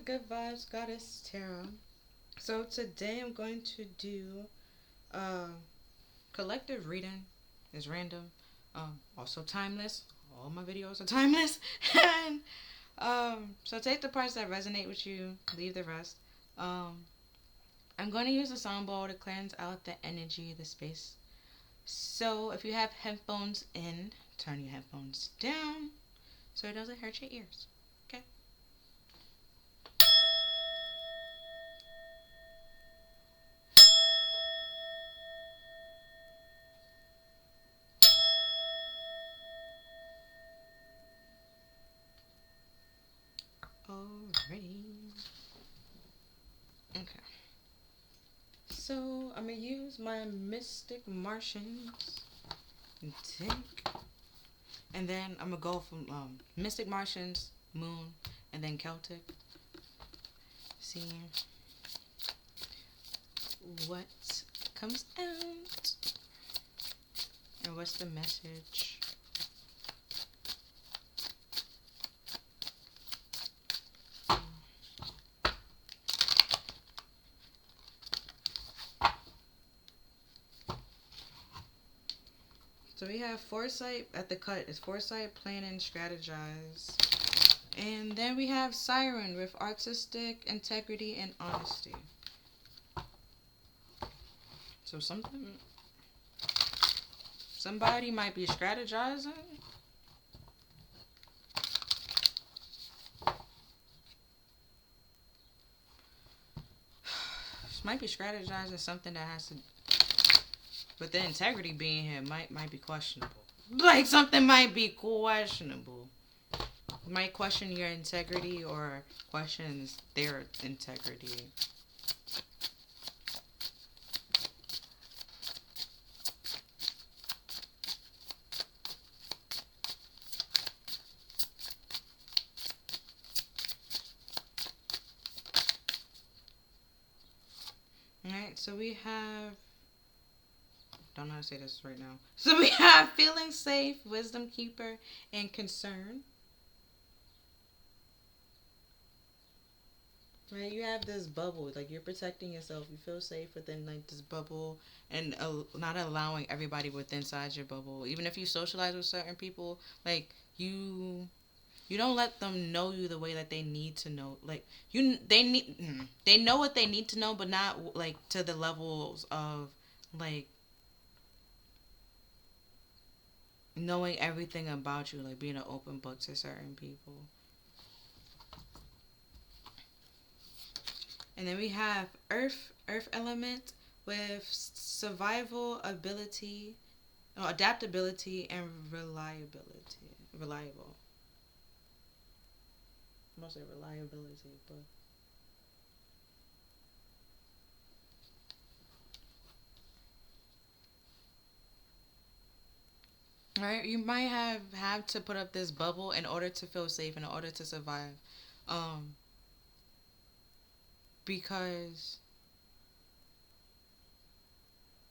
Good Vibes Goddess Tarot. So today I'm going to do a collective reading. It's random. Also timeless. All my videos are timeless. and so take the parts that resonate with you. Leave the rest. Um, I'm going to use a sound bowl to cleanse out the energy, the space. So if you have headphones in, turn your headphones down so it doesn't hurt your ears. Okay. Alrighty. Okay. So I'm gonna use my Mystic Martians deck, and then I'm gonna go from Mystic Martians, Moon, and then Celtic. See what comes out and what's the message. So we have foresight at the cut. It's foresight, plan, and strategize. And then we have Siren with artistic integrity and honesty. So somebody might be strategizing. Might be strategizing something that has to, but the integrity being here might be questionable. Like something might be questionable. You might question your integrity or questions their integrity. Alright, so we have, don't know how to say this right now. So we have feeling safe, wisdom keeper, and concern. Right, you have this bubble, like you're protecting yourself. You feel safe within like this bubble, and not allowing everybody within inside your bubble. Even if you socialize with certain people, like you don't let them know you the way that they need to know. Like they know what they need to know, but not like to the levels of like knowing everything about you, like being an open book to certain people. And then we have earth element with survival ability, no, adaptability, and reliability. Reliable. I'm gonna say reliability, but right, you might have to put up this bubble in order to feel safe, in order to survive, um, because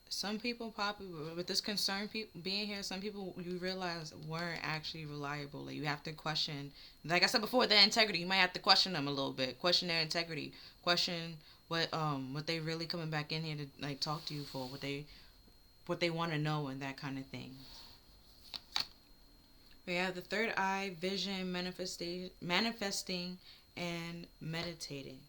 some people probably with this concern being here, some people you realize weren't actually reliable. Like you have to question, like I said before, their integrity. You might have to question them a little bit, question their integrity, question what they really coming back in here to like talk to you for, what they want to know and that kind of thing. We have the third eye, vision, manifesting, and meditating.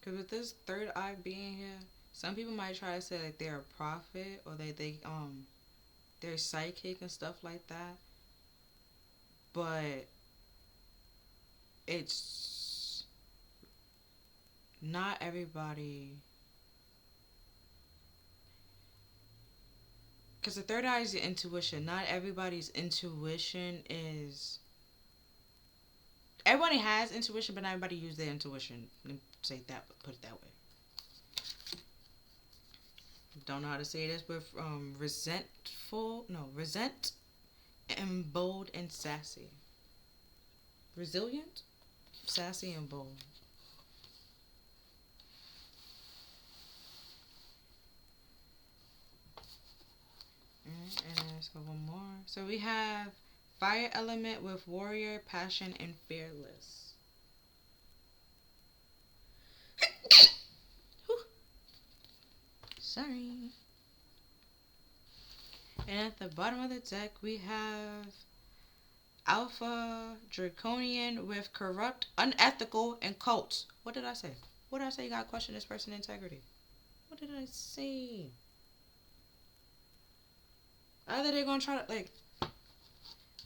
Because with this third eye being here, some people might try to say like they're a prophet or they're psychic and stuff like that. But it's not everybody. Because the third eye is your intuition. Not everybody's intuition is. Everybody has intuition, but not everybody uses their intuition. Let me say that, put it that way. Don't know how to say this, but resentful. No, resent and bold and sassy. Resilient, sassy, and bold. And let's go one more. So we have fire element with warrior, passion, and fearless. Whew. Sorry. And at the bottom of the deck, we have alpha, draconian with corrupt, unethical, and cults. What did I say? What did I say? You gotta question this person's integrity. What did I say? Either they're gonna try to, like,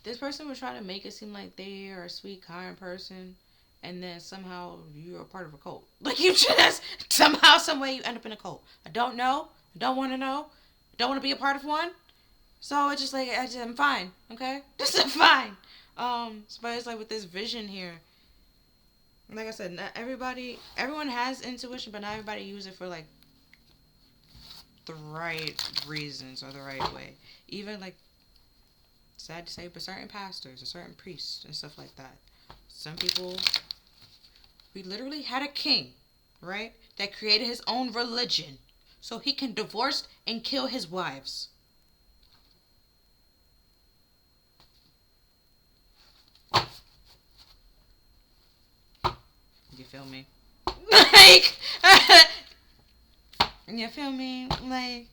this person will try to make it seem like they are a sweet, kind person, and then somehow you're a part of a cult. Like, you just, somehow, some way, you end up in a cult. I don't know. I don't want to know. I don't want to be a part of one. So it's just like, I'm fine, okay? Just I'm fine. But it's like with this vision here, like I said, not everyone has intuition, but not everybody uses it for like the right reasons or the right way. Even like, sad to say, but certain pastors or certain priests and stuff like that. Some people, we literally had a king, right, that created his own religion so he can divorce and kill his wives. You feel me? Like, you feel me? Like,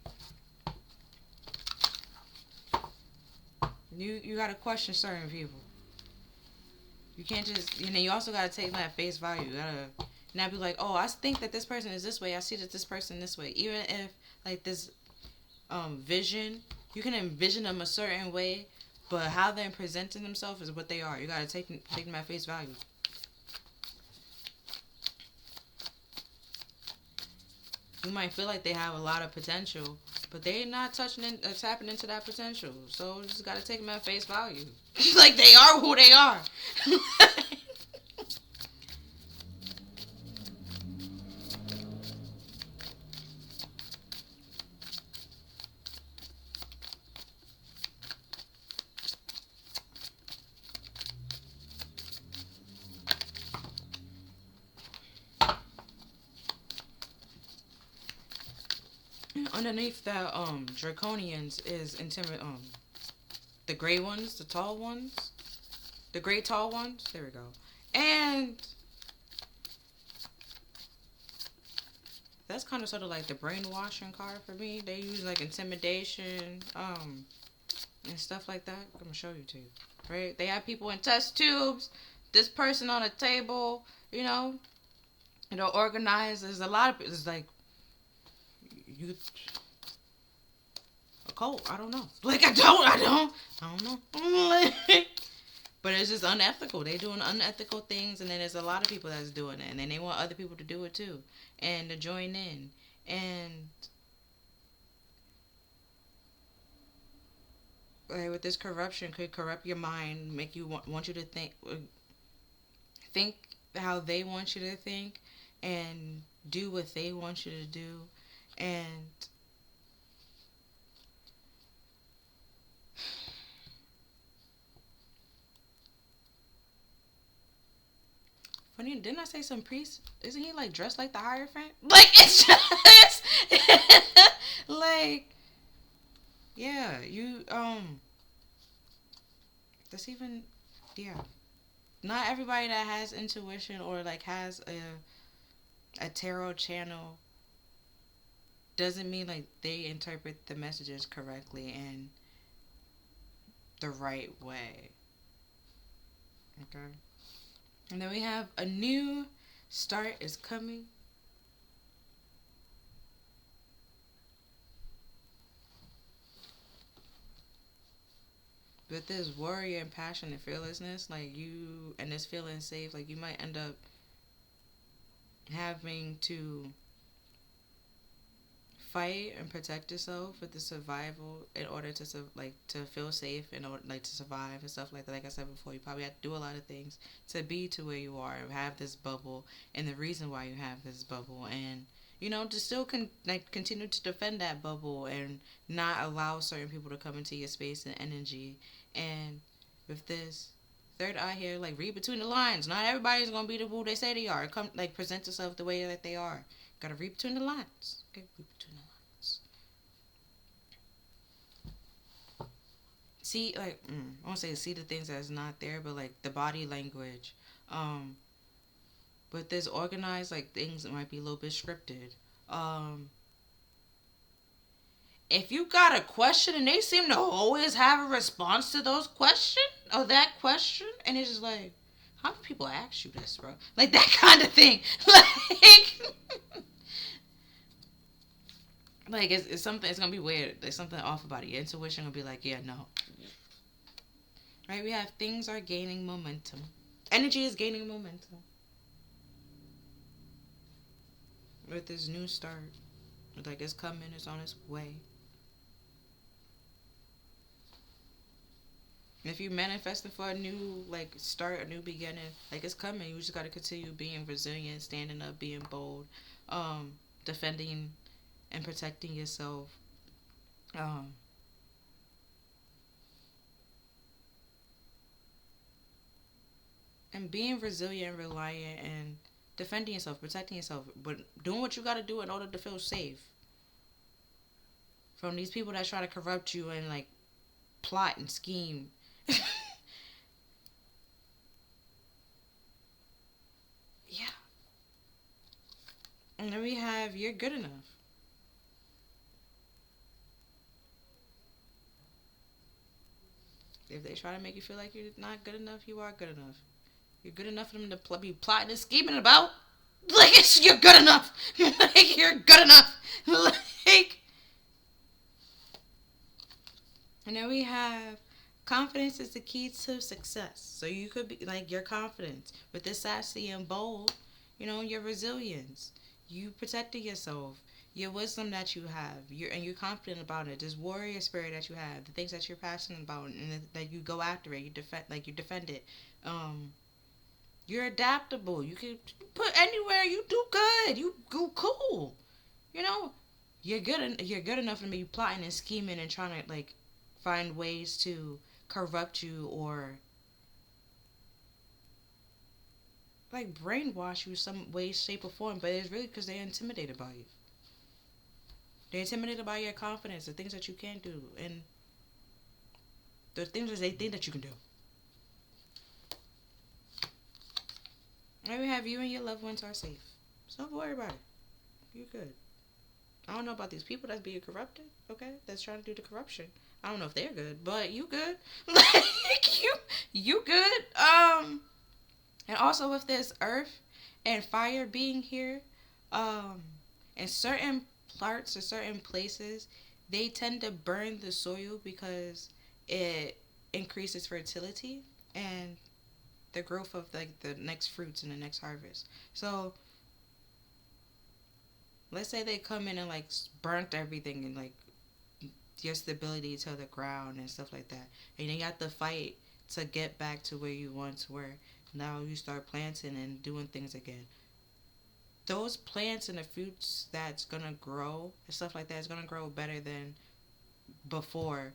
you gotta question certain people. You can't just, you also gotta take them at face value. You gotta not be like, oh, I think that this person is this way. I see that this person this way. Even if like this vision, you can envision them a certain way, but how they're presenting themselves is what they are. You gotta take them at face value. You might feel like they have a lot of potential, but they're not tapping into that potential. So you just gotta take them at face value. Like, they are who they are. Underneath that draconians is the gray ones, the tall ones, the gray tall ones. There we go. And that's kind of sort of like the brainwashing card for me. They use like intimidation, and stuff like that. I'm gonna show you too. Right? They have people in test tubes. This person on a table. Organized. There's a lot of. It's like you a cult. I don't know. Like, I don't know. But it's just unethical. They doing unethical things, and then there's a lot of people that's doing it, and then they want other people to do it too, and to join in. And like, with this corruption, could corrupt your mind, make you want you to think how they want you to think, and do what they want you to do, and funny, didn't I say some priest? Isn't he like dressed like the Hierophant? Like, it's just like, yeah, that's even, yeah. Not everybody that has intuition or like has a tarot channel doesn't mean like they interpret the messages correctly and the right way. Okay. And then we have a new start is coming. With this warrior and passion and fearlessness, like you, and this feeling safe, like you might end up having to fight and protect yourself with the survival in order to feel safe, in order like to survive and stuff like that. Like I said before, you probably have to do a lot of things to be to where you are and have this bubble, and the reason why you have this bubble, and You know, to still continue to defend that bubble and not allow certain people to come into your space and energy. And with this third eye here, like read between the lines. Not everybody's gonna be the who they say they are. Come like present yourself the way that they are. Gotta read between the lines. Okay, read between the lines. See, like I won't say see the things that's not there, but like the body language. Um, but this organized like things that might be a little bit scripted. Um, if you got a question and they seem to always have a response to those question or that question, and it's just like, how many people ask you this, bro? Like that kind of thing. Like it's something. It's gonna be weird. There's something off about it. Your intuition will be like, yeah, no. Right? We have things are gaining momentum. Energy is gaining momentum with this new start. Like it's coming. It's on its way. If you manifesting for a new like start, a new beginning, like it's coming. You just gotta continue being resilient, standing up, being bold, defending and protecting yourself. Um, and being resilient, reliant, and defending yourself, protecting yourself, but doing what you gotta do in order to feel safe from these people that try to corrupt you and like plot and scheme. Yeah. And then we have you're good enough. If they try to make you feel like you're not good enough, you are good enough. You're good enough for them to be plotting and scheming about. Like it's you're good enough. Like you're good enough. Like, and then we have confidence is the key to success. So you could be like your confidence with this sassy and bold. You know your resilience. You protecting yourself. Your wisdom that you have, you're confident about it. This warrior spirit that you have, the things that you're passionate about, and that you go after it. You defend it. Um, You're adaptable. You can put anywhere. You do good. You go cool. You know, you're good. You're good enough to be plotting and scheming and trying to like find ways to corrupt you or like brainwash you some way, shape, or form. But it's really because they're intimidated by you. They're intimidated by your confidence, the things that you can do, and the things that they think that you can do. And we have you and your loved ones are safe. So don't worry about it. You're good. I don't know about these people that's being corrupted, okay? That's trying to do the corruption. I don't know if they're good, but you good. Like you good. And also with this earth and fire being here, um, in certain parts or certain places, they tend to burn the soil because it increases fertility and the growth of like the next fruits and the next harvest. So let's say they come in and like burnt everything and like your stability to the ground and stuff like that, and you have to fight to get back to where you once were. Now you start planting and doing things again. Those plants and the fruits that's gonna grow and stuff like that is gonna grow better than before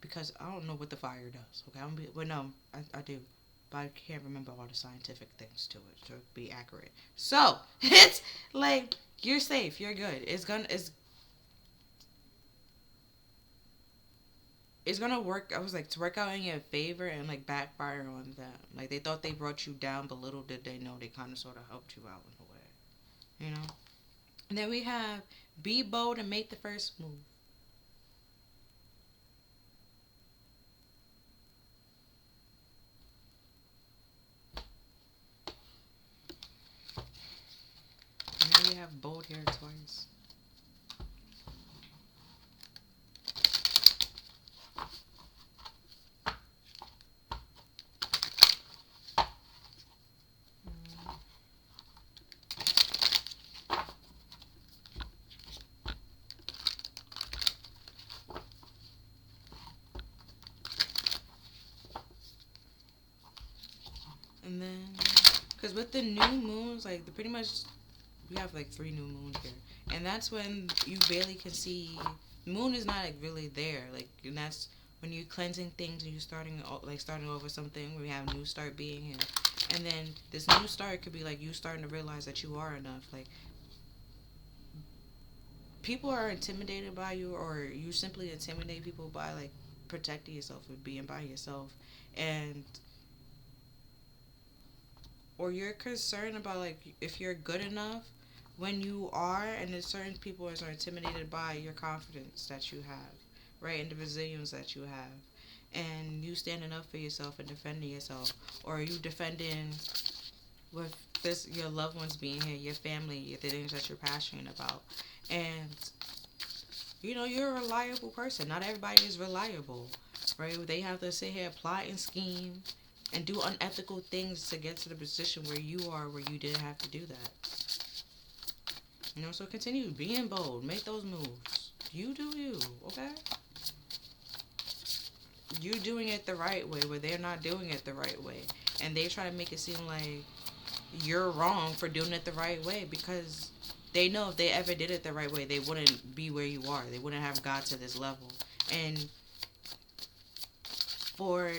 because I don't know what the fire does. Okay, well no, I do, but I can't remember all the scientific things to it to be accurate. So it's like you're safe, you're good. It's gonna work. I was like to work out in your favor and like backfire on them. Like they thought they brought you down, but little did they know they kind of sort of helped you out in a way. You know. And then we have be bold and make the first move. And then we have bold here twice. And then, because with the new moons, like the pretty much we have like 3 new moons here, and that's when you barely can see. Moon is not like really there, like, and that's when you're cleansing things and you're starting over something. When we have new start being, and then this new start could be like you starting to realize that you are enough. Like, people are intimidated by you, or you simply intimidate people by like protecting yourself and being by yourself, and or you're concerned about like if you're good enough when you are, and there's certain people are intimidated by your confidence that you have, right, and the resilience that you have, and you standing up for yourself and defending yourself, or you defending with this your loved ones being here, your family, the things that you're passionate about, and you're a reliable person. Not everybody is reliable, right? They have to sit here, plot and scheme, and do unethical things to get to the position where you are, where you didn't have to do that. So continue being bold. Make those moves. You do you, okay? You doing it the right way where they're not doing it the right way. And they try to make it seem like you're wrong for doing it the right way, because they know if they ever did it the right way, they wouldn't be where you are. They wouldn't have got to this level. And for,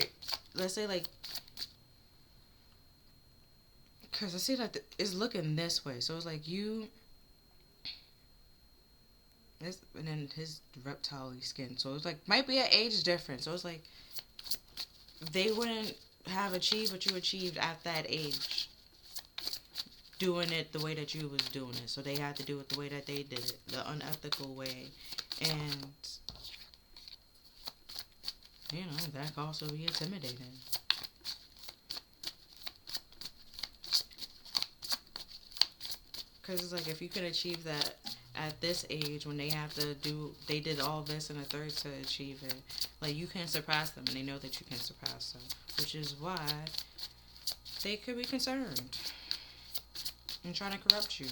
let's say, like, because I see that it's looking this way. So it's like and then his reptile skin. So it's like, might be an age difference. So it's like, they wouldn't have achieved what you achieved at that age, doing it the way that you was doing it. So they had to do it the way that they did it, the unethical way. And that can also be intimidating. Because it's like, if you can achieve that at this age, when they did all this in a third to achieve it, like, you can surpass them, and they know that you can surpass them, which is why they could be concerned and trying to corrupt you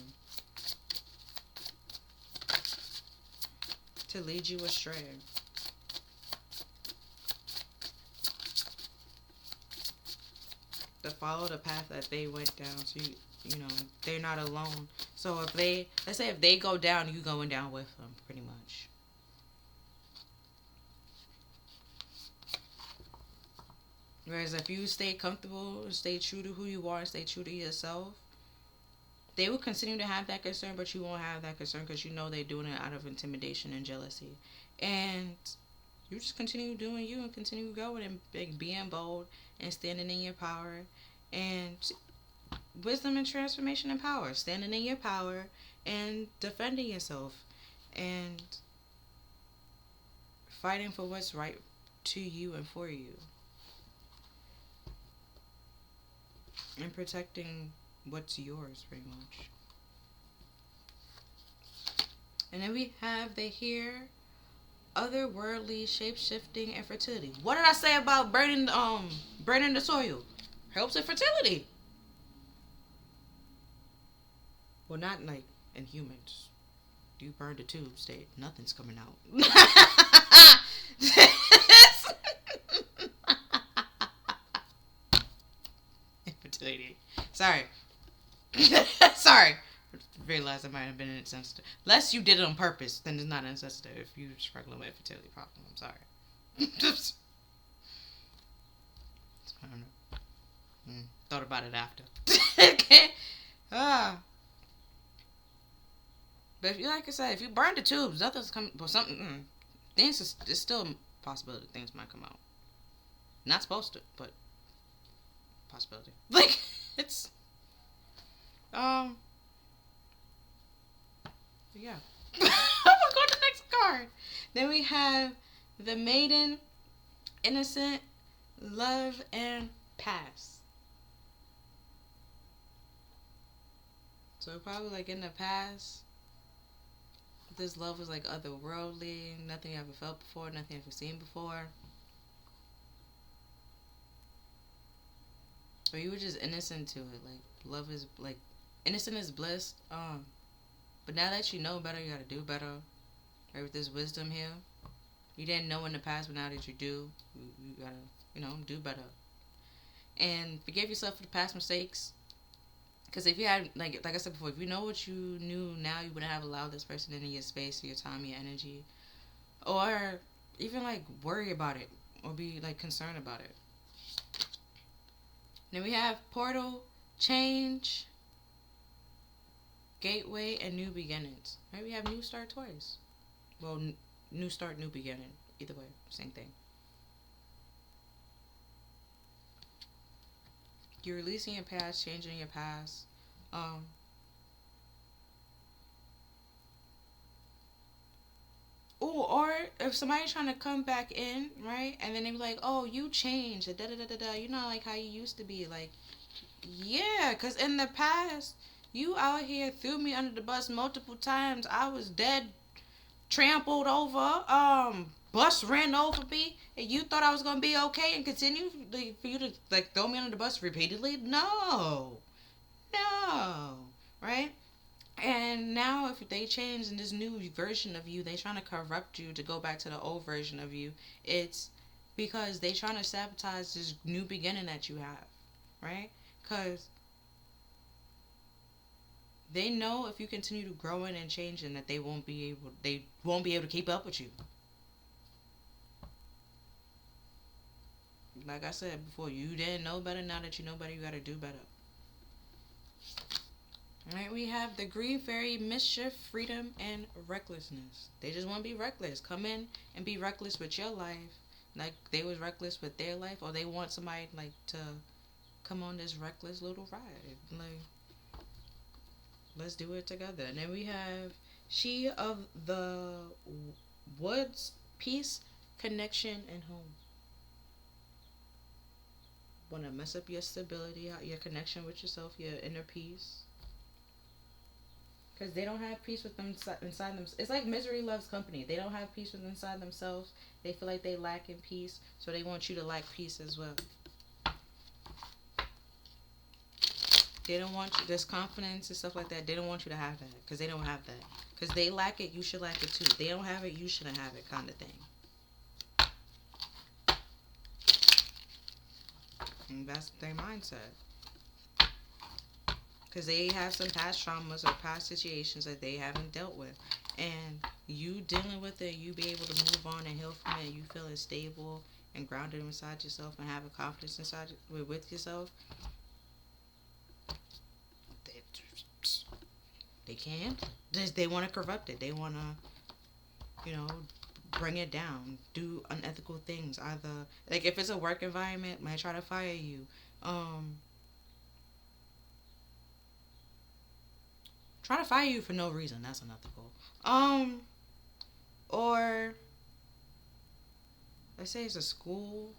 to lead you astray. To follow the path that they went down, so they're not alone. So let's say if they go down, you going down with them, pretty much. Whereas if you stay comfortable, stay true to who you are, stay true to yourself, they will continue to have that concern, but you won't have that concern because they're doing it out of intimidation and jealousy. And you just continue doing you and continue going and being bold and standing in your power, and wisdom and transformation and power, standing in your power and defending yourself and fighting for what's right to you and for you, and protecting what's yours, pretty much. And then we have otherworldly, shape-shifting, and fertility. What did I say about burning the soil? Helps in fertility. Well, not like in humans. You burn the tubes, nothing's coming out. Infertility. Sorry. Sorry. Realized I might have been insensitive. Unless you did it on purpose, then it's not insensitive. If you're struggling with a fertility problem, I'm sorry. I don't know. Thought about it after. Okay. But like I said, if you burn the tubes, nothing's coming. Well, something. It's still a possibility things might come out. Not supposed to, but possibility. Like, it's yeah. We'll go to the next card. Then we have the Maiden, Innocent, Love, and Past. So probably like in the past, this love was like otherworldly, nothing you ever felt before, nothing you ever seen before. Or you were just innocent to it. Like, love is like, innocent is bliss. But now that you know better, you gotta do better. Right, with this wisdom here. You didn't know in the past, but now that you do, you gotta, do better. And forgive yourself for the past mistakes. Because if you had, like I said before, if you know what you knew now, you wouldn't have allowed this person into your space, your time, your energy, or even like worry about it or be like concerned about it. Then we have portal, change, gateway, and new beginnings. Right? We have new start twice. Well, new start, new beginning. Either way, same thing. You're releasing your past, changing your past. Um, Ooh, or if somebody's trying to come back in, right, and then they be like, "Oh, you changed, da da da da da. You're not like how you used to be." Like, yeah, cause in the past, you out here threw me under the bus multiple times. I was dead, trampled over. Bus ran over me, and you thought I was gonna be okay and continue like, for you to like throw me under the bus repeatedly? No, no, right? And now, if they change in this new version of you, they trying to corrupt you to go back to the old version of you. It's because they trying to sabotage this new beginning that you have, right? Because they know if you continue to growing and changing, that they won't be able to keep up with you. Like I said before, you didn't know better. Now that you know better, you got to do better. Right, we have the green fairy, mischief, freedom, and recklessness. They just want to be reckless. Come in and be reckless with your life, like they was reckless with their life, or they want somebody like to come on this reckless little ride. Like, let's do it together. And then we have she of the woods, peace, connection, and home. Want to mess up your stability, your connection with yourself, your inner peace. Because they don't have peace with them inside them. It's like misery loves company. They don't have peace with inside themselves. They feel like they lack in peace, so they want you to lack peace as well. They don't want you, this confidence and stuff like that. They don't want you to have that because they don't have that. Because they lack it, you should lack it too. They don't have it, you shouldn't have it, kind of thing. And that's their mindset. Because they have some past traumas or past situations that they haven't dealt with, and you dealing with it, you be able to move on and heal from it. You feel stable and grounded inside yourself and have a confidence inside with yourself. They, they can't. They want to corrupt it. They want to, bring it down. Do unethical things. Either like if it's a work environment, might try to fire you. Try to fire you for no reason. That's unethical. Or let's say it's a school.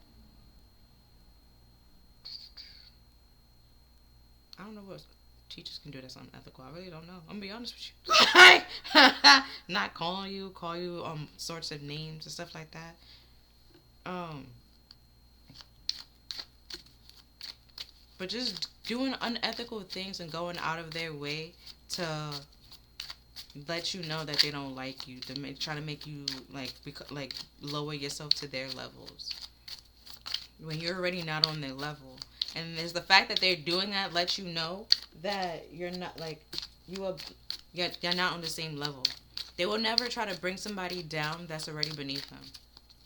I don't know what teachers can do that's unethical. I really don't know. I'm gonna be honest with you. Not call you sorts of names and stuff like that. Um, but just doing unethical things and going out of their way to let you know that they don't like you, to try to make you like lower yourself to their levels when you're already not on their level. And there's the fact that they're doing that lets you know that you're not like you are you're not on the same level. They will never try to bring somebody down that's already beneath them.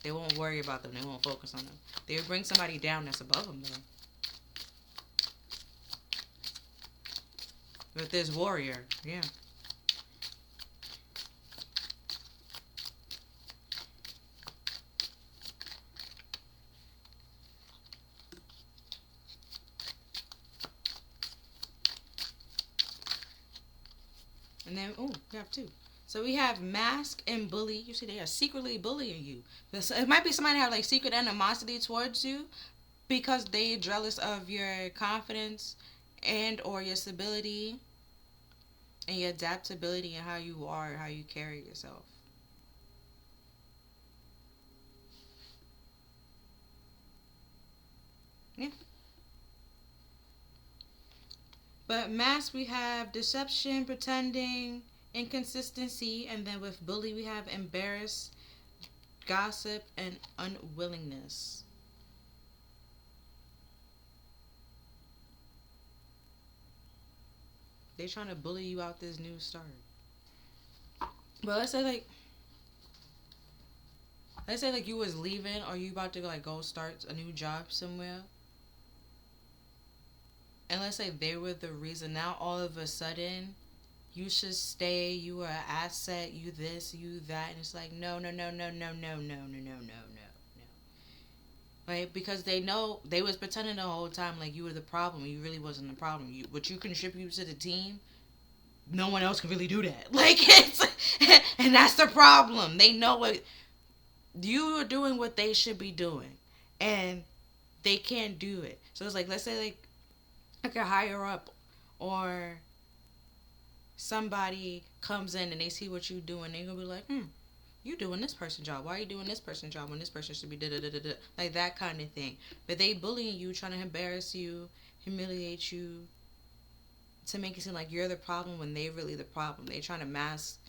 They won't worry about them. They won't focus on them. They will bring somebody down that's above them though. With this warrior, yeah. And then, we have two. So we have mask and bully. You see, they are secretly bullying you. It might be somebody that have like secret animosity towards you because they are jealous of your confidence and or your stability and your adaptability and how you are, how you carry yourself. Yeah. But mask we have deception, pretending, inconsistency, and then with bully we have embarrass, gossip, and unwillingness. They trying to bully you out this new start. But let's say like you was leaving or you about to like go start a new job somewhere. And let's say they were the reason. Now all of a sudden you should stay, you are an asset, you this, you that, and it's like no, no, no, no, no, no, no, no, no, no, no, no. Right? Because they know they was pretending the whole time like you were the problem. You really wasn't the problem. What you contribute to the team, no one else can really do that. Like it's, and that's the problem. They know what you are doing, what they should be doing, and they can't do it. So it's like let's say like a higher up or somebody comes in and they see what you doing, they're gonna be like, you doing this person job. Why are you doing this person job when this person should be da da da da da? Like that kind of thing. But they bullying you, trying to embarrass you, humiliate you, to make it seem like you're the problem when they really the problem. They trying to mask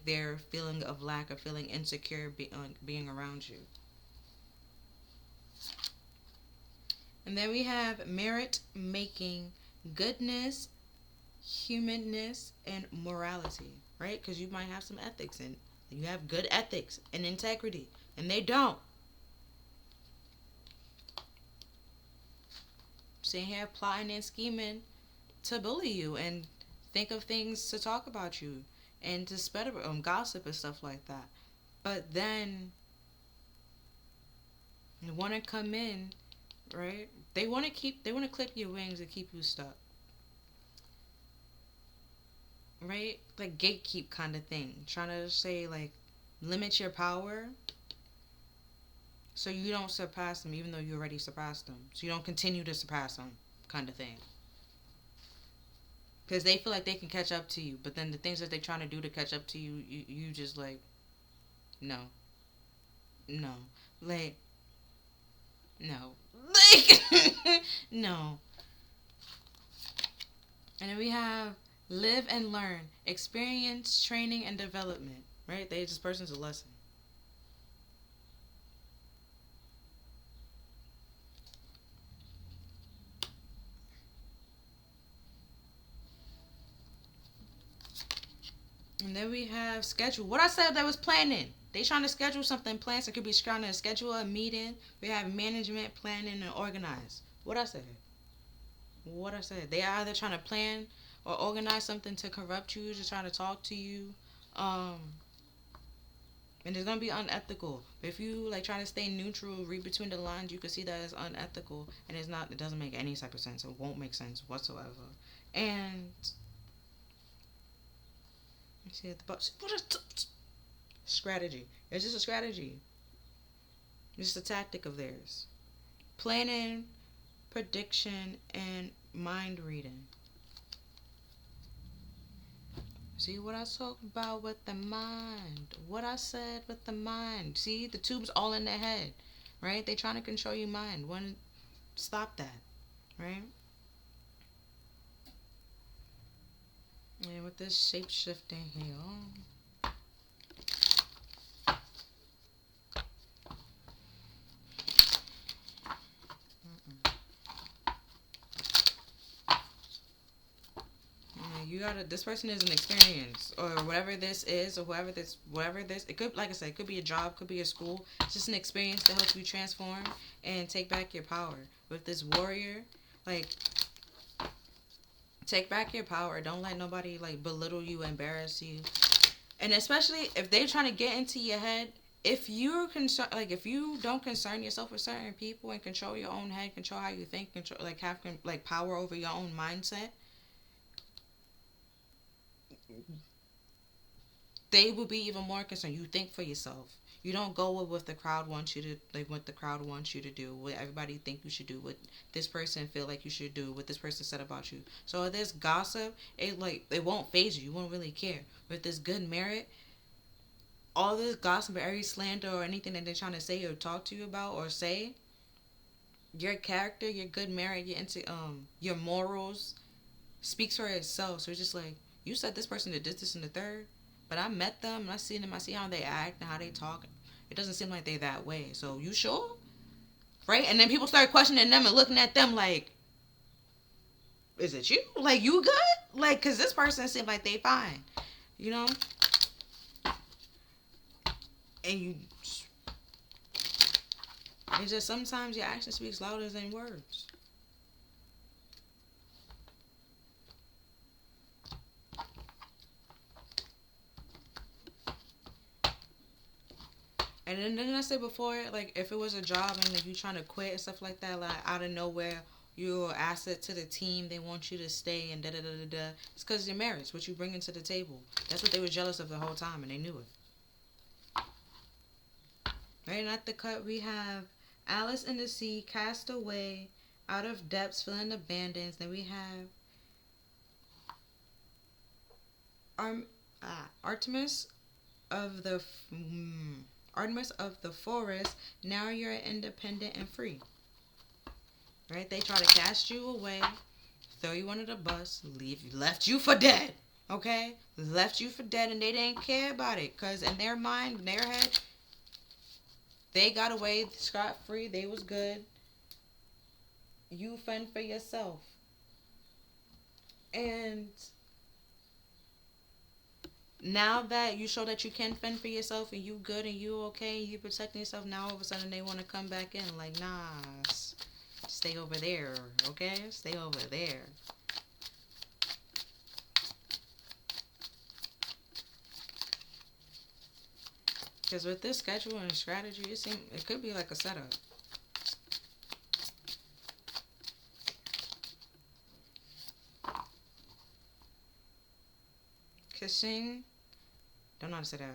their feeling of lack or feeling insecure being around you. And then we have merit making goodness, humanness, and morality, right? Because you might have some ethics and you have good ethics and integrity, and they don't. Sitting here plotting and scheming to bully you and think of things to talk about you and to spread gossip and stuff like that. But then you want to come in, right? They want to clip your wings and keep you stuck. Right? Like gatekeep kind of thing. Trying to say like limit your power so you don't surpass them even though you already surpassed them. So you don't continue to surpass them kind of thing. Because they feel like they can catch up to you. But then the things that they're trying to do to catch up to you, you just like, no. No. Like, no. Like, no. And then we have live and learn. Experience, training, and development. Right? This person's a lesson. And then we have schedule. What I said that was planning. They trying to schedule something, plans. It could be trying to schedule a meeting. We have management, planning, and organize. What I said. They are either trying to plan or organize something to corrupt you, just trying to talk to you. And it's gonna be unethical. If you like trying to stay neutral, read between the lines, you can see that it's unethical, and it's not. It doesn't make any type of sense. It won't make sense whatsoever. And let's see at the bottom. Strategy. It's just a strategy. It's just a tactic of theirs. Planning, prediction, and mind reading. See what I talked about with the mind. What I said with the mind. See, the tube's all in their head, right? They trying to control your mind. Stop that, right? And with this shape shifting here. This person is an experience or whatever this is or whatever this it could, like I said, it could be a job, could be a school. It's just an experience to help you transform and take back your power. With this warrior, like, take back your power. Don't let nobody like belittle you, embarrass you. And especially if they're trying to get into your head, if you're concerned, like if you don't concern yourself with certain people and control your own head, control how you think, control like have like power over your own mindset, they will be even more concerned. You think for yourself. You don't go with what the crowd wants you to, like what the crowd wants you to do, what everybody think you should do, what this person feel like you should do, what this person said about you. So if there's gossip, it won't phase you. You won't really care. With this good merit, all this gossip or every slander or anything that they're trying to say or talk to you about or say, your character, your good merit, your morals speaks for itself. So it's just like, you said this person did this and the third, but I met them and I see them, I see how they act and how they talk. It doesn't seem like they're that way. So you sure? Right? And then people start questioning them and looking at them like, is it you? Like, you good? Like, cause this person seemed like they fine, you know? And you, it's just sometimes your action speaks louder than words. And then didn't I say before, like, if it was a job and like you trying to quit and stuff like that, like out of nowhere, you're an asset to the team. They want you to stay and da da da da da. It's because your merits, what you bringing to the table. That's what they were jealous of the whole time, and they knew it. Right, and at the cut we have Alice in the Sea, Cast Away, Out of Depths, Feeling Abandoned. Then we have Artemis of the Artemis of the Forest. Now you're independent and free. Right? They try to cast you away, throw you under the bus, left you for dead. Okay? Left you for dead, and they didn't care about it. Because in their mind, in their head, they got away scot-free. They was good. You fend for yourself. And now that you show that you can fend for yourself and you good and you okay, you protecting yourself, now all of a sudden they want to come back in. Like, nah, stay over there, okay? Stay over there. Because with this schedule and strategy, it could be like a setup. Kissing, don't know how to say that.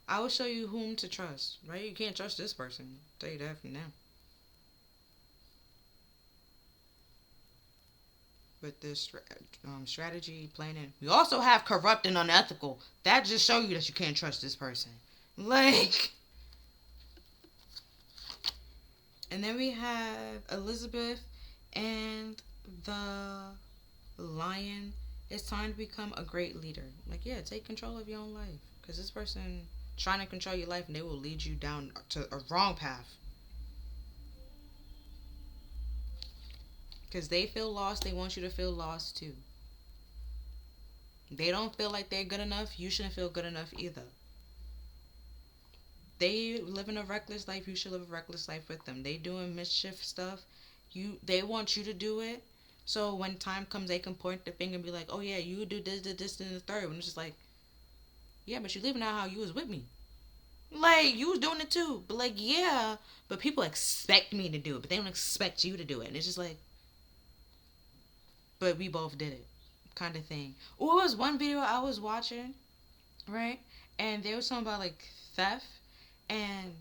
I will show you whom to trust, right? You can't trust this person. I'll tell you that from now. With this strategy, planning. We also have corrupt and unethical. That just show you that you can't trust this person. Like, and then we have Elizabeth and the Lion. It's time to become a great leader. Like, yeah, take control of your own life. Because this person trying to control your life, and they will lead you down to a wrong path. Because they feel lost, they want you to feel lost too. They don't feel like they're good enough, you shouldn't feel good enough either. They living a reckless life, you should live a reckless life with them. They doing mischief stuff, they want you to do it. So when time comes, they can point the finger and be like, oh yeah, you do this, and the third. And it's just like, yeah, but you living out how you was with me. Like, you was doing it too. But like, yeah, but people expect me to do it, but they don't expect you to do it. And it's just like, but we both did it, kind of thing. Or it was one video I was watching, right? And there was something about like theft, and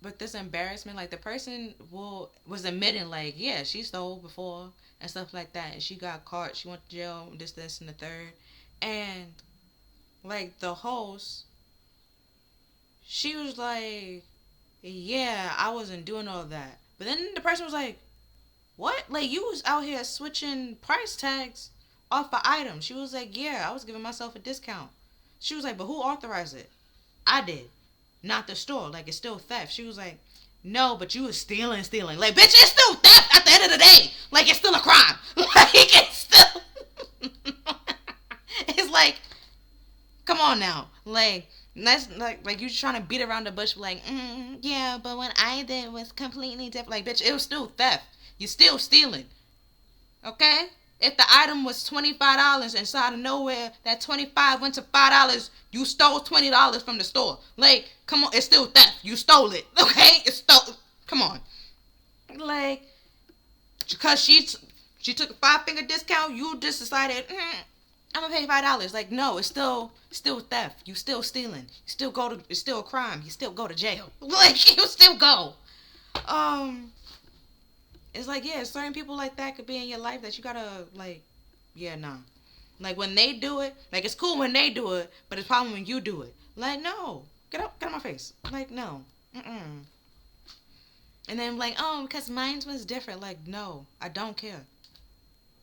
but this embarrassment, like the person was admitting like, yeah, she stole before and stuff like that, and she got caught. She went to jail. This, and the third, and like the host, she was like, yeah, I wasn't doing all that. But then the person was like, what? Like, you was out here switching price tags off of items. She was like, yeah, I was giving myself a discount. She was like, but who authorized it? I did. Not the store. Like, it's still theft. She was like, no, but you was stealing. Like, bitch, it's still theft at the end of the day. Like, it's still a crime. Like, it's still... It's like, come on now. Like, that's like you trying to beat around the bush, like, yeah, but what I did was completely different. Like, bitch, it was still theft. You still stealing. Okay? If the item was $25 and out of nowhere that $25 went to $5, you stole $20 from the store. Like, come on, it's still theft. You stole it. Okay? It's stole. Come on. Like, because she took a 5-finger discount, you just decided, I'm gonna pay $5. Like, no, it's still theft. You still stealing. It's still a crime. You still go to jail. Like, you still go. It's like, yeah, certain people like that could be in your life that you gotta, like, yeah, nah. Like, when they do it, like, it's cool when they do it, but it's problem when you do it. Like, no. Get out my face. Like, no. And then, like, oh, because mine was different. Like, no, I don't care.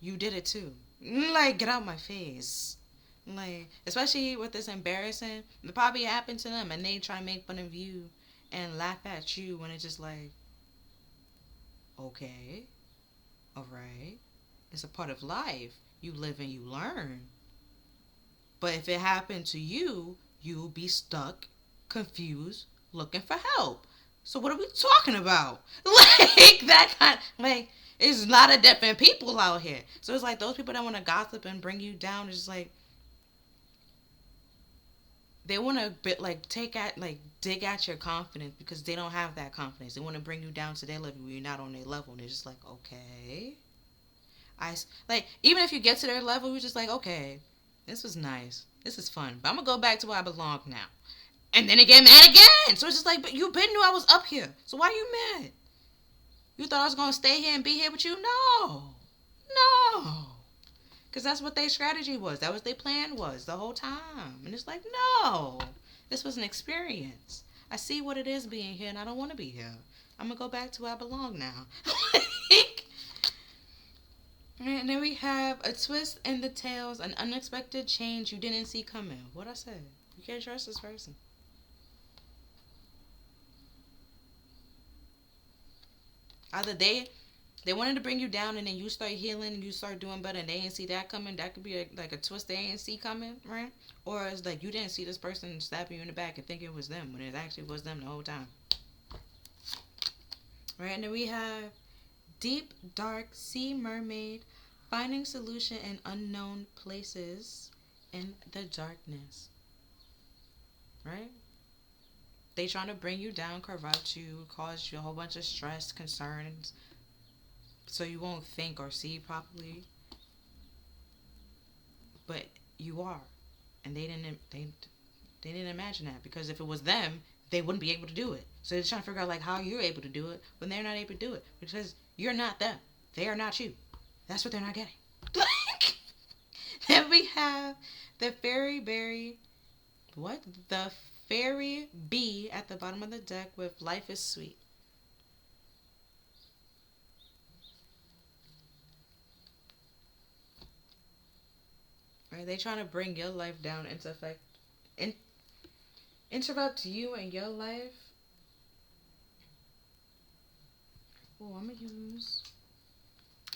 You did it too. Like, get out my face. Like, especially with this embarrassing, it probably happened to them, and they try to make fun of you and laugh at you when it's just like, Okay, all right. It's a part of life. You live and you learn. But if it happened to you, you'll be stuck, confused, looking for help. So what are we talking about? Like that kind, like it's a lot of different people out here. So it's like those people that want to gossip and bring you down. It's just like they want to bit like take at like dig at your confidence because they don't have that confidence. They want to bring you down to their level where you're not on their level. And they're just like, okay, like even if you get to their level, you're just like, okay, this was nice, this is fun, but I'm gonna go back to where I belong now. And then they get mad again. So it's just like, but you been knew I was up here. So why are you mad? You thought I was gonna stay here and be here with you? No, no. Because that's what their strategy was. That was their plan was the whole time. And it's like, no, this was an experience. I see what it is being here, and I don't want to be here. I'm gonna go back to where I belong now. And then we have a twist in the tales, an unexpected change you didn't see coming. What I said? You can't trust this person. Either they wanted to bring you down and then you start healing and you start doing better and they didn't see that coming. That could be like a twist they didn't see coming, right? Or it's like you didn't see this person stabbing you in the back and think it was them when it actually was them the whole time. Right, and then we have deep, dark sea mermaid finding solution in unknown places in the darkness. Right? They trying to bring you down, corrupt you, cause you a whole bunch of stress, concerns, so you won't think or see properly. But you are, and they didn't imagine that because if it was them, they wouldn't be able to do it. So they're trying to figure out like how you're able to do it when they're not able to do it because you're not them. They are not you. That's what they're not getting. Then we have the fairy berry. What? The fairy bee at the bottom of the deck with life is sweet. Right? They trying to bring your life down into effect, in, interrupt you and your life. Oh, I'm gonna use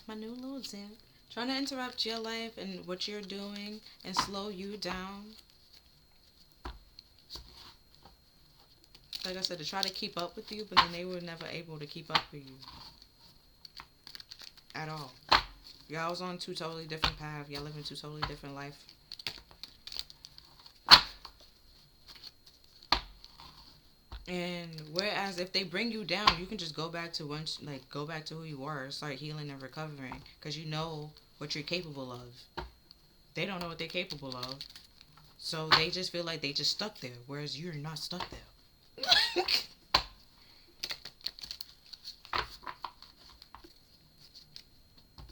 my new little zen. Trying to interrupt your life and what you're doing and slow you down. Like I said, to try to keep up with you, but then they were never able to keep up with you at all. Y'all was on two totally different paths. Y'all living two totally different life. And whereas if they bring you down, you can just go back to go back to who you were, start healing and recovering, because you know what you're capable of. They don't know what they're capable of, so they just feel like they just stuck there, whereas you're not stuck there.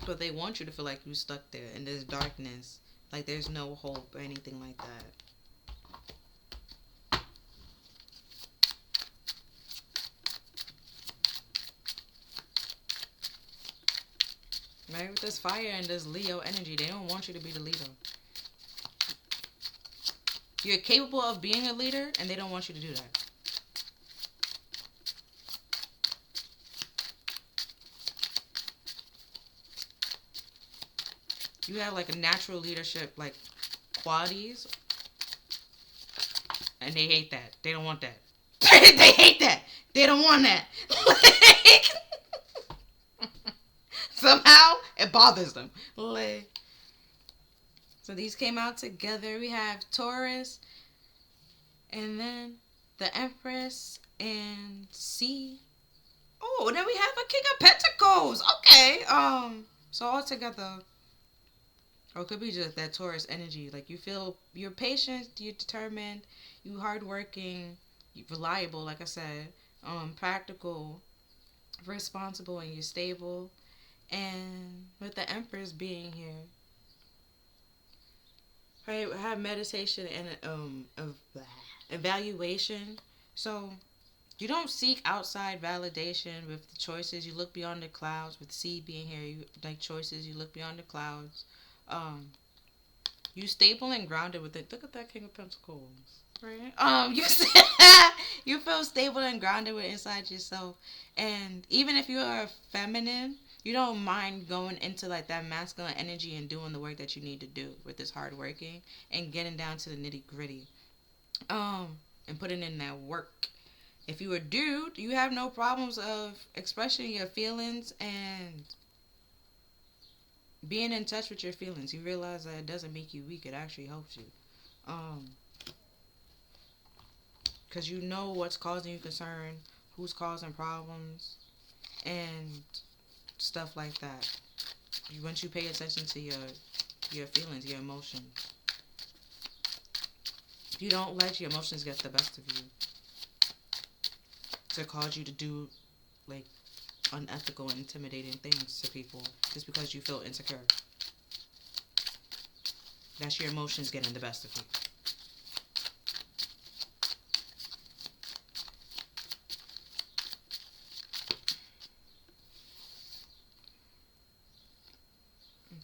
But they want you to feel like you stuck there in this darkness, like there's no hope or anything like that. Right? With this fire and this Leo energy, they don't want you to be the leader. You're capable of being a leader, and they don't want you to do that. You have like a natural leadership, like qualities, and they hate that. They don't want that. They hate that. They don't want that. Somehow it bothers them. So these came out together. We have Taurus, and then the Empress and C. Oh, then we have a King of Pentacles. Okay. So all together. Or it could be just that Taurus energy. Like you feel you're patient, you're determined, you hardworking, you reliable, like I said, practical, responsible, and you're stable. And with the Empress being here, right, we have meditation and evaluation. So you don't seek outside validation with the choices. You look beyond the clouds. With C being here, you like choices. You look beyond the clouds. You stable and grounded with it. Look at that King of Pentacles. Right. You you feel stable and grounded with inside yourself, and even if you are feminine, you don't mind going into like that masculine energy and doing the work that you need to do with this hard working and getting down to the nitty gritty, and putting in that work. If you a dude, you have no problems of expressing your feelings and being in touch with your feelings. You realize that it doesn't make you weak; it actually helps you. Um, because you know what's causing you concern, who's causing problems, and stuff like that. Once you pay attention to your feelings, your emotions, you don't let your emotions get the best of you to cause you to do like unethical and intimidating things to people just because you feel insecure. That's your emotions getting the best of you.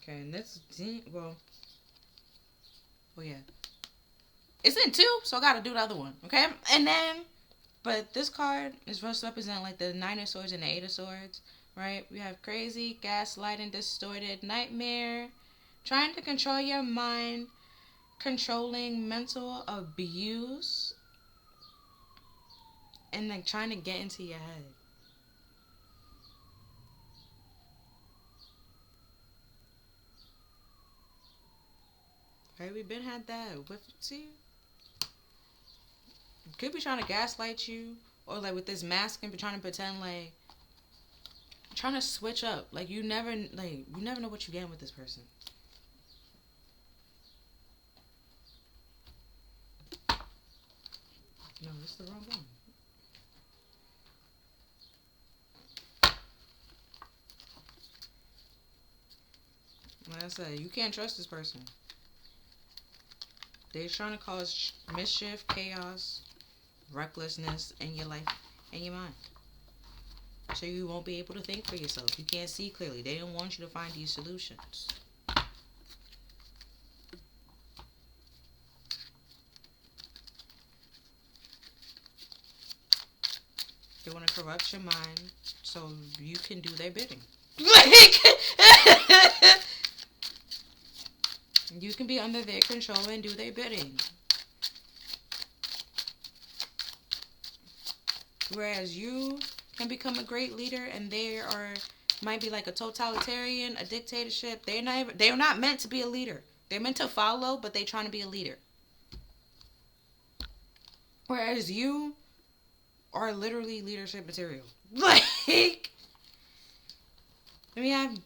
Okay, and this well yeah, it's in two, so I gotta do the other one. Okay, and then but this card is supposed to represent like the Nine of Swords and the Eight of Swords, right? We have crazy, gaslighting, distorted, nightmare, trying to control your mind, controlling mental abuse, and like trying to get into your head. Right? We've been had that. With see, could be trying to gaslight you, or like with this mask and be trying to pretend like trying to switch up. Like you never know what you're getting with this person. No, this is the wrong one. Like I said, you can't trust this person. They're trying to cause mischief, chaos, recklessness in your life and your mind. So you won't be able to think for yourself. You can't see clearly. They don't want you to find these solutions. They want to corrupt your mind so you can do their bidding. Like, you can be under their control and do their bidding. Whereas you can become a great leader, and they are might be like a totalitarian, a dictatorship. They're not meant to be a leader. They're meant to follow, but they're trying to be a leader. Whereas you are literally leadership material. Like, we have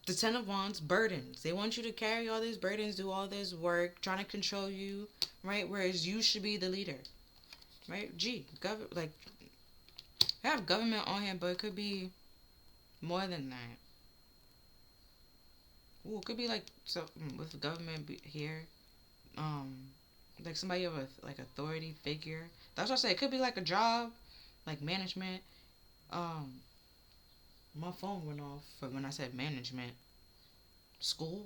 the Ten of Wands, burdens. They want you to carry all these burdens, do all this work, trying to control you, right? Whereas you should be the leader, right? Like, I have government on here, but it could be more than that. Ooh, it could be like so with the government here, um, like somebody of a like authority figure. That's what I say. It could be like a job, like management. Um, my phone went off for when I said management. School.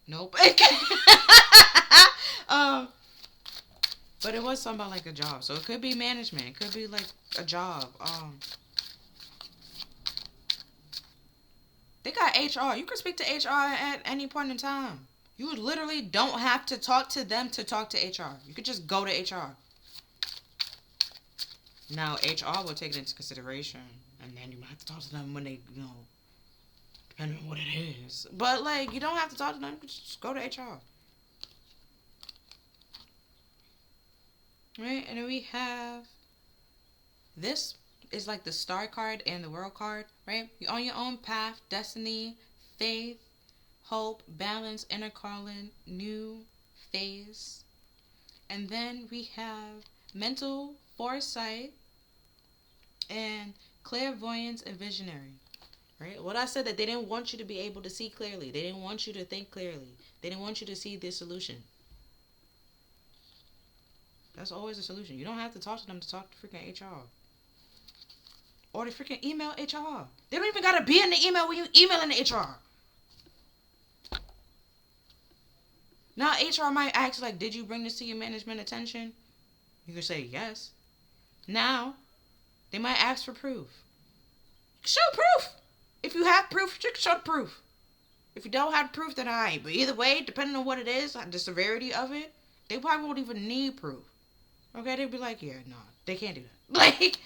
Nope. um, but it was something about like a job, so it could be management. It could be like a job. They got HR. You can speak to HR at any point in time. You literally don't have to talk to them to talk to HR. You could just go to HR. Now, HR will take it into consideration, and then you might have to talk to them when they, depending on what it is. But, like, you don't have to talk to them. You can just go to HR. Right? And then we have this is like the star card and the world card, right? You're on your own path, destiny, faith, hope, balance, inner calling, new phase. And then we have mental foresight and clairvoyance and visionary. Right? What I said that they didn't want you to be able to see clearly. They didn't want you to think clearly. They didn't want you to see the solution. That's always a solution. You don't have to talk to them to talk to freaking HR. Or to freaking email HR. They don't even gotta be in the email when you emailing the HR. Now HR might ask, like, did you bring this to your management attention? You could say yes. Now, they might ask for proof. Show proof! If you have proof, show the proof. If you don't have proof, then I ain't. But either way, depending on what it is, the severity of it, they probably won't even need proof. Okay, they'd be like, yeah, no, they can't do that. Like,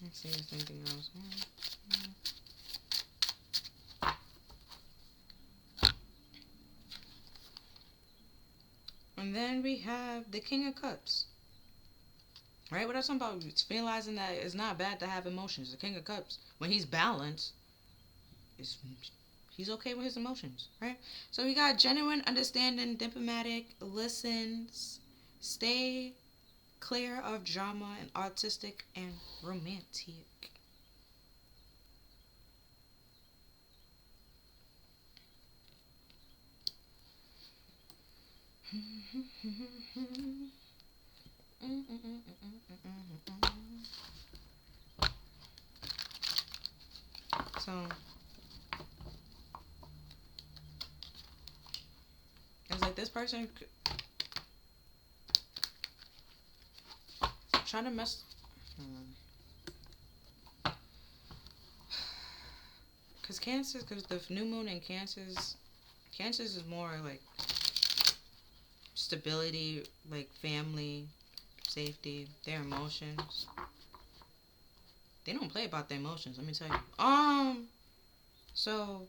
let's see if there's anything else. And then we have the King of Cups. Right? What I'm talking about, realizing that it's not bad to have emotions. The King of Cups, when he's balanced, he's okay with his emotions, right? So we got genuine, understanding, diplomatic, listens, stay clear of drama, and artistic and romantic. So it's like this person trying to mess. Because Cancer, because the new moon in Cancers is more like stability, like family, safety, their emotions. They don't play about their emotions, let me tell you. So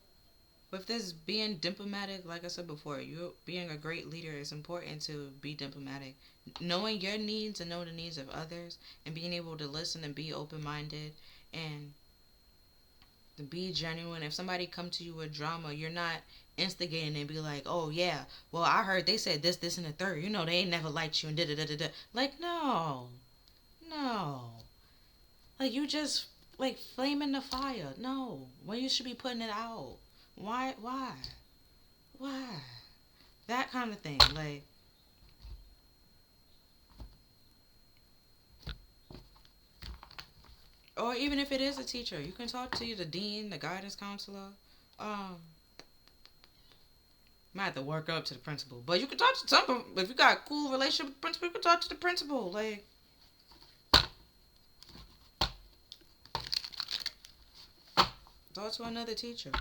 with this being diplomatic, like I said before, you being a great leader, it's important to be diplomatic. Knowing your needs and know the needs of others, and being able to listen and be open-minded and to be genuine. If somebody come to you with drama, you're not instigating and be like, oh yeah, well I heard they said this, this, and the third. You know they ain't never liked you and da da da da da. Like no. Like you just like flaming the fire. No, when you should be putting it out. Why? That kind of thing. Like. Or even if it is a teacher, you can talk to the dean, the guidance counselor. Might have to work up to the principal, but you can talk to some. If you got a cool relationship with the principal, you can talk to the principal. Like, talk to another teacher.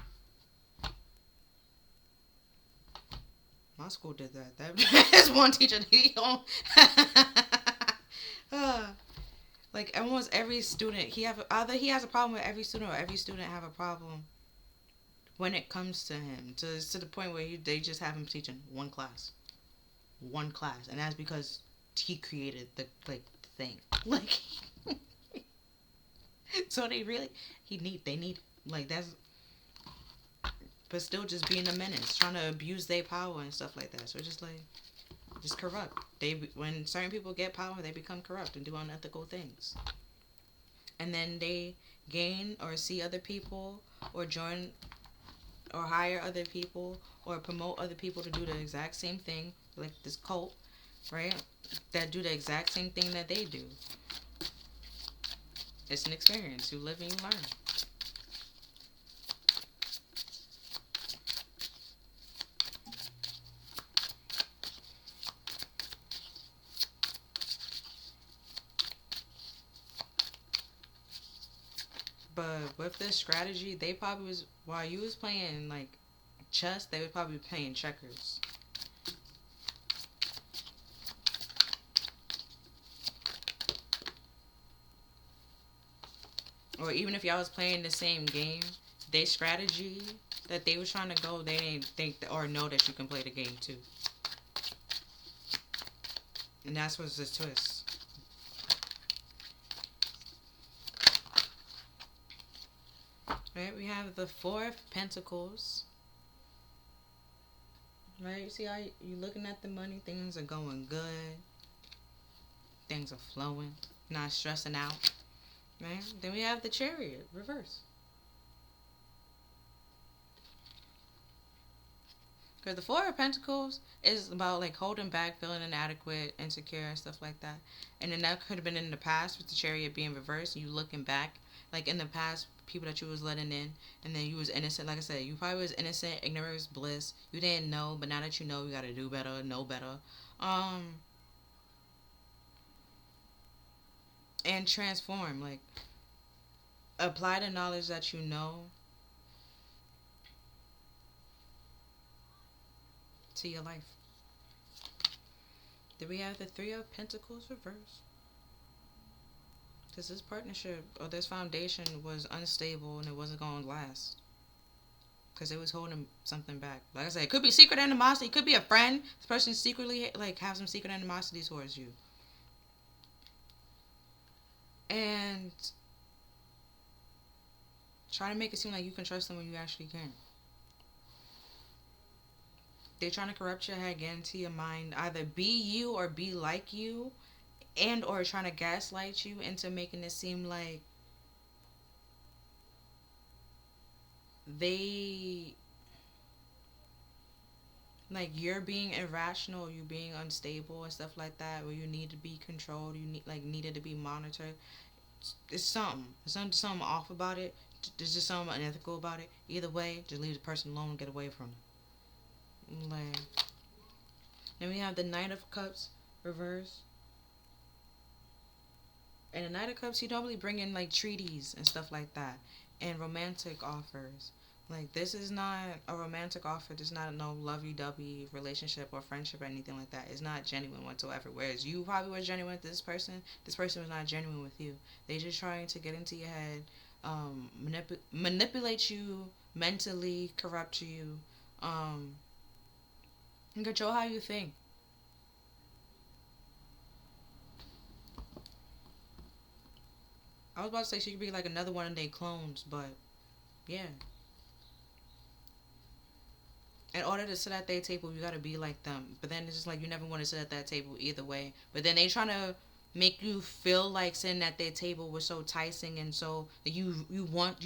My school did that. There's one teacher that he don't. Like almost every student, either he has a problem with every student, or every student have a problem when it comes to him. To the point where they just have him teaching one class, and that's because he created the thing. Like, so they need like that's, but still just being a menace, trying to abuse their power and stuff like that. So just like. Just corrupt. When certain people get power, they become corrupt and do unethical things. And then they gain or see other people or join or hire other people or promote other people to do the exact same thing, like this cult, right? That do the exact same thing that they do. It's an experience. You live and you learn. But with this strategy, they probably was, while you was playing like chess, they would probably be playing checkers. Or even if y'all was playing the same game, their strategy that they was trying to go, they didn't think or know that you can play the game too. And that's what's the twist. Right, we have the Four of Pentacles. Right, you see how you looking at the money, things are going good. Things are flowing, not stressing out. Right, then we have the Chariot, reverse. Because the Four of Pentacles is about like holding back, feeling inadequate, insecure, and stuff like that. And then that could have been in the past with the Chariot being reversed. And you looking back, like in the past, people that you was letting in, and then you was innocent. Like I said, you probably was innocent, ignorance was bliss. You didn't know, but now that you know, you gotta do better, know better, and transform. Like apply the knowledge that you know to your life. Then we have the Three of Pentacles reversed. Because this partnership or this foundation was unstable and it wasn't going to last. Because it was holding something back. Like I said, it could be secret animosity. It could be a friend. This person secretly like have some secret animosity towards you. And try to make it seem like you can trust them when you actually can. They're trying to corrupt your head, get into your mind, either be you or be like you, and or trying to gaslight you into making it seem like they like you're being irrational, you being unstable and stuff like that, where you need to be controlled, you needed to be monitored. It's something. There's something off about it. There's just something unethical about it. Either way, just leave the person alone and get away from them. Like, then we have the Knight of Cups reverse. And the Knight of Cups, you normally bring in like treaties and stuff like that, and romantic offers. Like, this is not a romantic offer. This is not no lovey-dovey relationship or friendship or anything like that. It's not genuine whatsoever. Whereas you probably were genuine with this person was not genuine with you. They just trying to get into your head, manipulate you mentally, corrupt you, and control how you think. I was about to say she could be like another one of their clones, but yeah. In order to sit at their table, you gotta be like them. But then it's just like you never want to sit at that table either way. But then they trying to make you feel like sitting at their table was so enticing and so you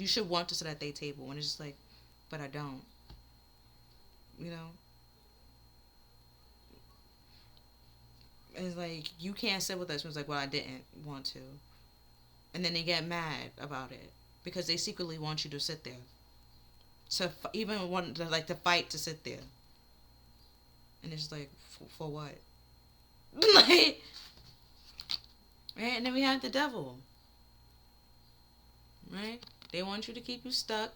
should want to sit at their table, and it's just like, but I don't. You know. It's like you can't sit with us. It's like, well, I didn't want to. And then they get mad about it because they secretly want you to sit there. So even want to like to fight to sit there, and it's like for what? Like, right? And then we have the Devil, right? They want you to keep you stuck,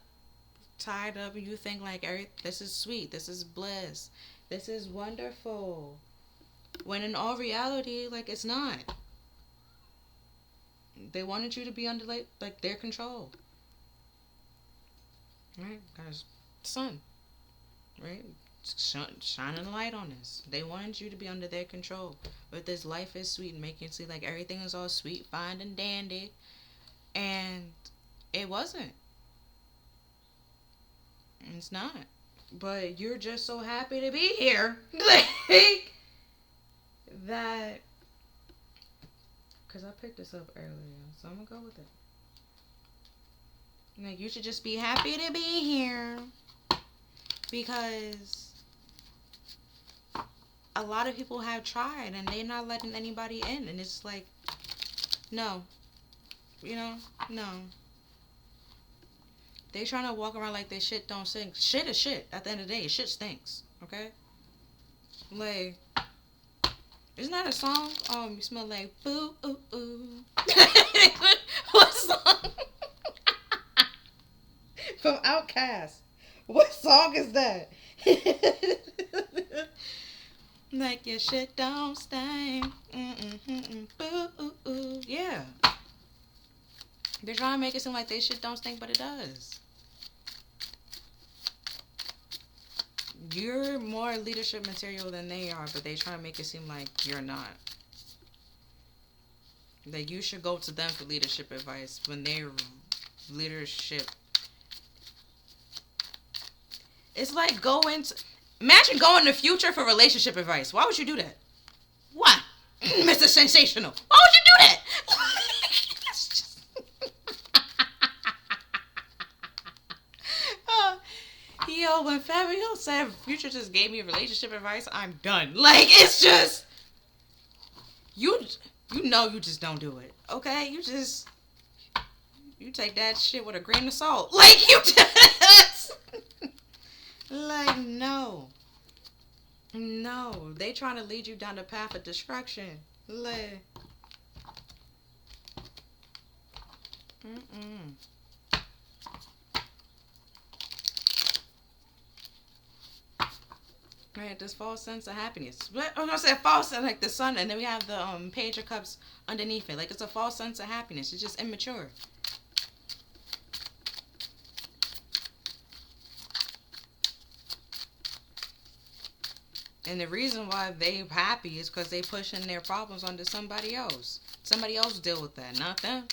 tied up, and you think like, this is sweet, this is bliss, this is wonderful, when in all reality, like, it's not. They wanted you to be under like their control. Right? Guys, sun. Right? Shining a light on this. They wanted you to be under their control. But this life is sweet and making it seem like everything is all sweet, fine, and dandy. And it wasn't. It's not. But you're just so happy to be here. Like, that. Because I picked this up earlier. So I'm going to go with it. Like, you should just be happy to be here, because a lot of people have tried and they're not letting anybody in, and it's like, no, no. They trying to walk around like their shit don't stink. Shit is shit. At the end of the day, shit stinks. Okay? Like, isn't that a song? You smell like boo ooh ooh. What song? From Outkast. What song is that? Like your shit don't stink. Boo. Yeah. They're trying to make it seem like they shit don't stink, but it does. You're more leadership material than they are, but they try to make it seem like you're not. That you should go to them for leadership advice when their leadership. It's like imagine going to the future for relationship advice. Why would you do that? What? Mr. Sensational. Why would you do that? Yo, So when Fabio said Future just gave me relationship advice, I'm done. Like, it's just you know you just don't do it. Okay? You take that shit with a grain of salt. Like, you just like, no. No. They trying to lead you down the path of destruction. Like, right, this false sense of happiness. But I'm gonna say false, like the sun, and then we have the Page of Cups underneath it. Like, it's a false sense of happiness. It's just immature. And the reason why they happy is because they pushing their problems onto somebody else. Somebody else deal with that, not them.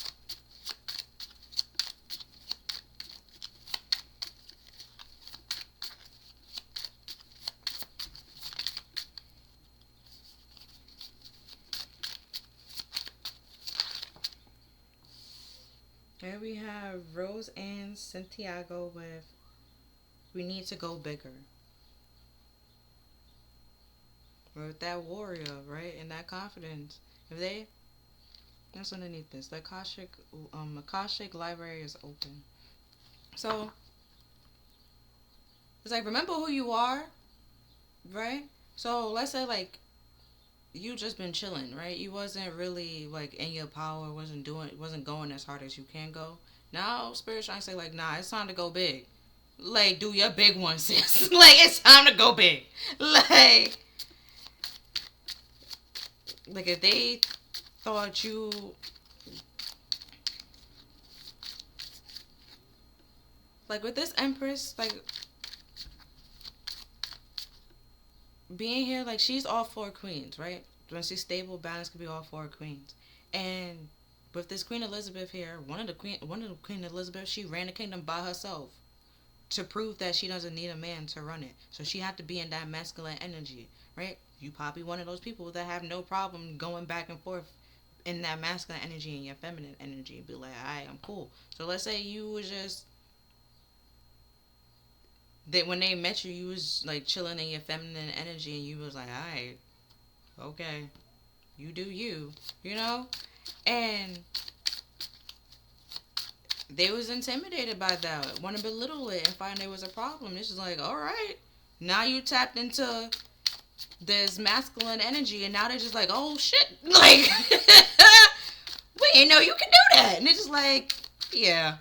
Here we have Rose and Santiago with we need to go bigger. With that warrior, right? And that confidence. If they that's underneath this. The Akashic library is open. So it's like, remember who you are, right? So let's say like you just been chilling, right? You wasn't really like in your power, wasn't going as hard as you can go. Now Spirit's trying to say like, nah, it's time to go big. Like, do your big one, sis. Like, it's time to go big. Like if they thought you like with this Empress, like being here, like she's all four queens, right? When she's stable, balance could be all four queens. And with this Queen Elizabeth here, one of the Queen Elizabeth, she ran the kingdom by herself to prove that she doesn't need a man to run it. So she had to be in that masculine energy, right? You probably one of those people that have no problem going back and forth in that masculine energy and your feminine energy and be like, alright, I'm cool. So let's say you was just that when they met you, you was like chilling in your feminine energy and you was like, alright, okay, you do you, you know? And they was intimidated by that, want to belittle it and find there was a problem. It's just like, alright, now you tapped into this masculine energy and now they're just like, oh shit, like, we didn't know you can do that. And it's just like, yeah.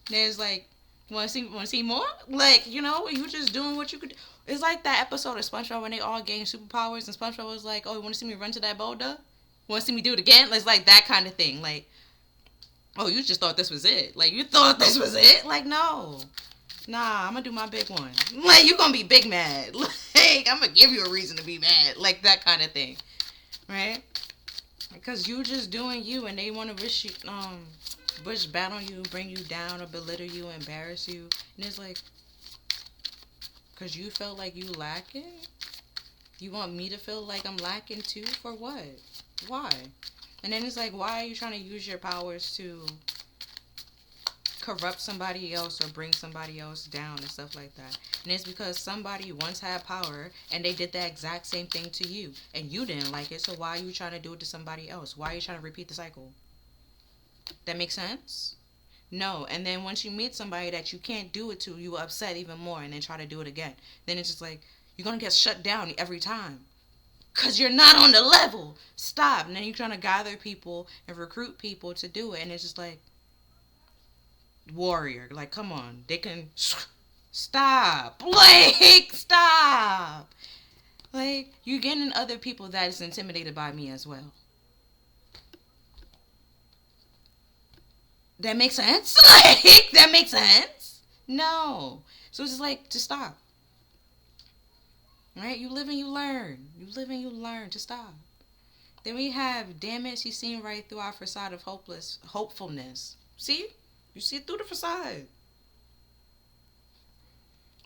There's like, want to see more? Like, you know, you just doing what you could do. It's like that episode of SpongeBob when they all gain superpowers and SpongeBob was like, oh, you want to see me run to that boulder? Want to see me do it again? It's like that kind of thing. Like, oh, you just thought this was it. Like, you thought this was it? Like, no. Nah, I'm going to do my big one. Like, you going to be big mad. Like, I'm going to give you a reason to be mad. Like, that kind of thing. Right? Because you just doing you and they want to wish bad on you, bring you down, or belittle you, embarrass you. And it's like, because you felt like you lacking? You want me to feel like I'm lacking too? For what? Why? And then it's like, why are you trying to use your powers to corrupt somebody else or bring somebody else down and stuff like that? And it's because somebody once had power and they did the exact same thing to you and you didn't like it, so why are you trying to do it to somebody else? Why are you trying to repeat the cycle? That makes sense? No. And then once you meet somebody that you can't do it to, you upset even more and then try to do it again. Then it's just like, you're going to get shut down every time. Because you're not on the level. Stop. And then you're trying to gather people and recruit people to do it. And it's just like, warrior. Like, come on. They can... Stop. Like, stop. Like, you're getting other people that is intimidated by me as well. That makes sense? Like, that makes sense? No. So it's just like, just stop. Right? You live and you learn. You live and you learn. Just stop. Then we have, damn it, she's seen right through our facade of hopefulness. See? You see through the facade.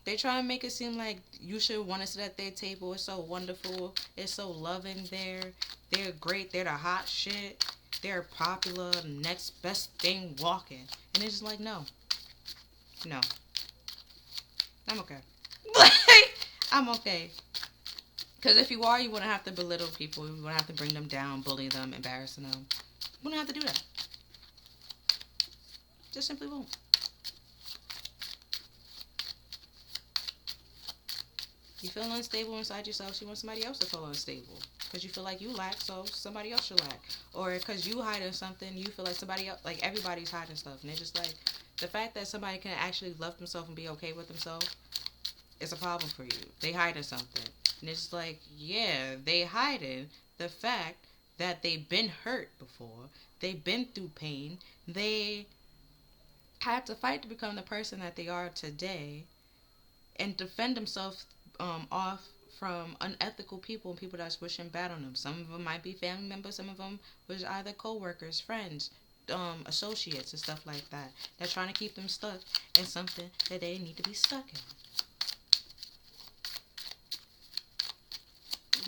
They try to make it seem like you should want to sit at their table. It's so wonderful. It's so loving there. They're great. They're the hot shit. They're popular. Next best thing walking. And it's just like, no. No. I'm okay. Like, I'm okay. Because if you are, you wouldn't have to belittle people. You wouldn't have to bring them down, bully them, embarrassing them. You wouldn't have to do that. Just simply won't. You feel unstable inside yourself, so you want somebody else to feel unstable. Because you feel like you lack, so somebody else should lack. Or because you hiding something, you feel like somebody else, like everybody's hiding stuff. And it's just like, the fact that somebody can actually love themselves and be okay with themselves is a problem for you. They hiding something. And it's like, yeah, they hiding the fact that they've been hurt before. They've been through pain. They had to fight to become the person that they are today and defend themselves off from unethical people and people that's wishing bad on them. Some of them might be family members. Some of them was either co-workers, friends, associates, and stuff like that. They're trying to keep them stuck in something that they need to be stuck in.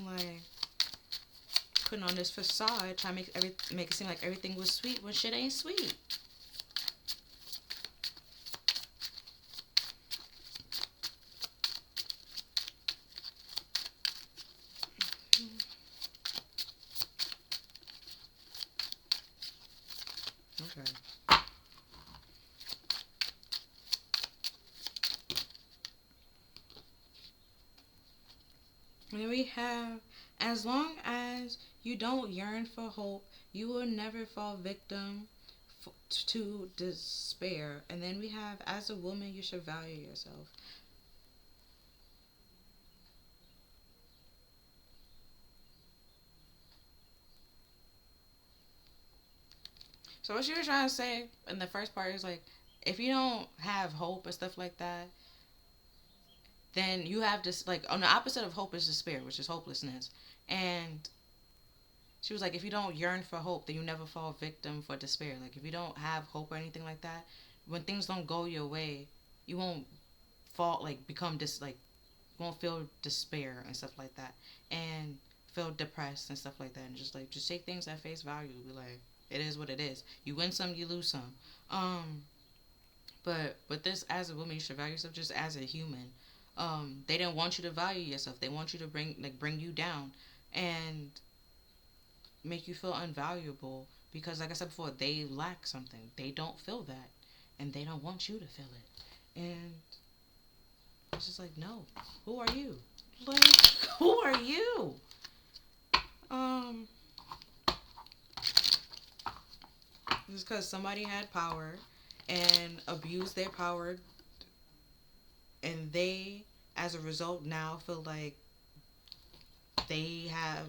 Like, putting on this facade, trying to make it seem like everything was sweet when shit ain't sweet. Okay. And then we have, as long as you don't yearn for hope, you will never fall victim to despair. And then we have, as a woman, you should value yourself. So what she was trying to say in the first part is like, if you don't have hope and stuff like that, then you have this, like, on the opposite of hope is despair, which is hopelessness. And she was like, if you don't yearn for hope, then you never fall victim for despair. Like, if you don't have hope or anything like that, when things don't go your way, you won't fall, like, become like, you won't feel despair and stuff like that. And feel depressed and stuff like that. And just take things at face value. Be like, it is what it is. You win some, you lose some. But this, as a woman, you should value yourself just as a human. They didn't want you to value yourself. They want you to bring you down and make you feel unvaluable because, like I said before, they lack something. They don't feel that, and they don't want you to feel it. And it's just like, no, who are you? Like, who are you? Just because somebody had power and abused their power, and they, as a result, now feel like they have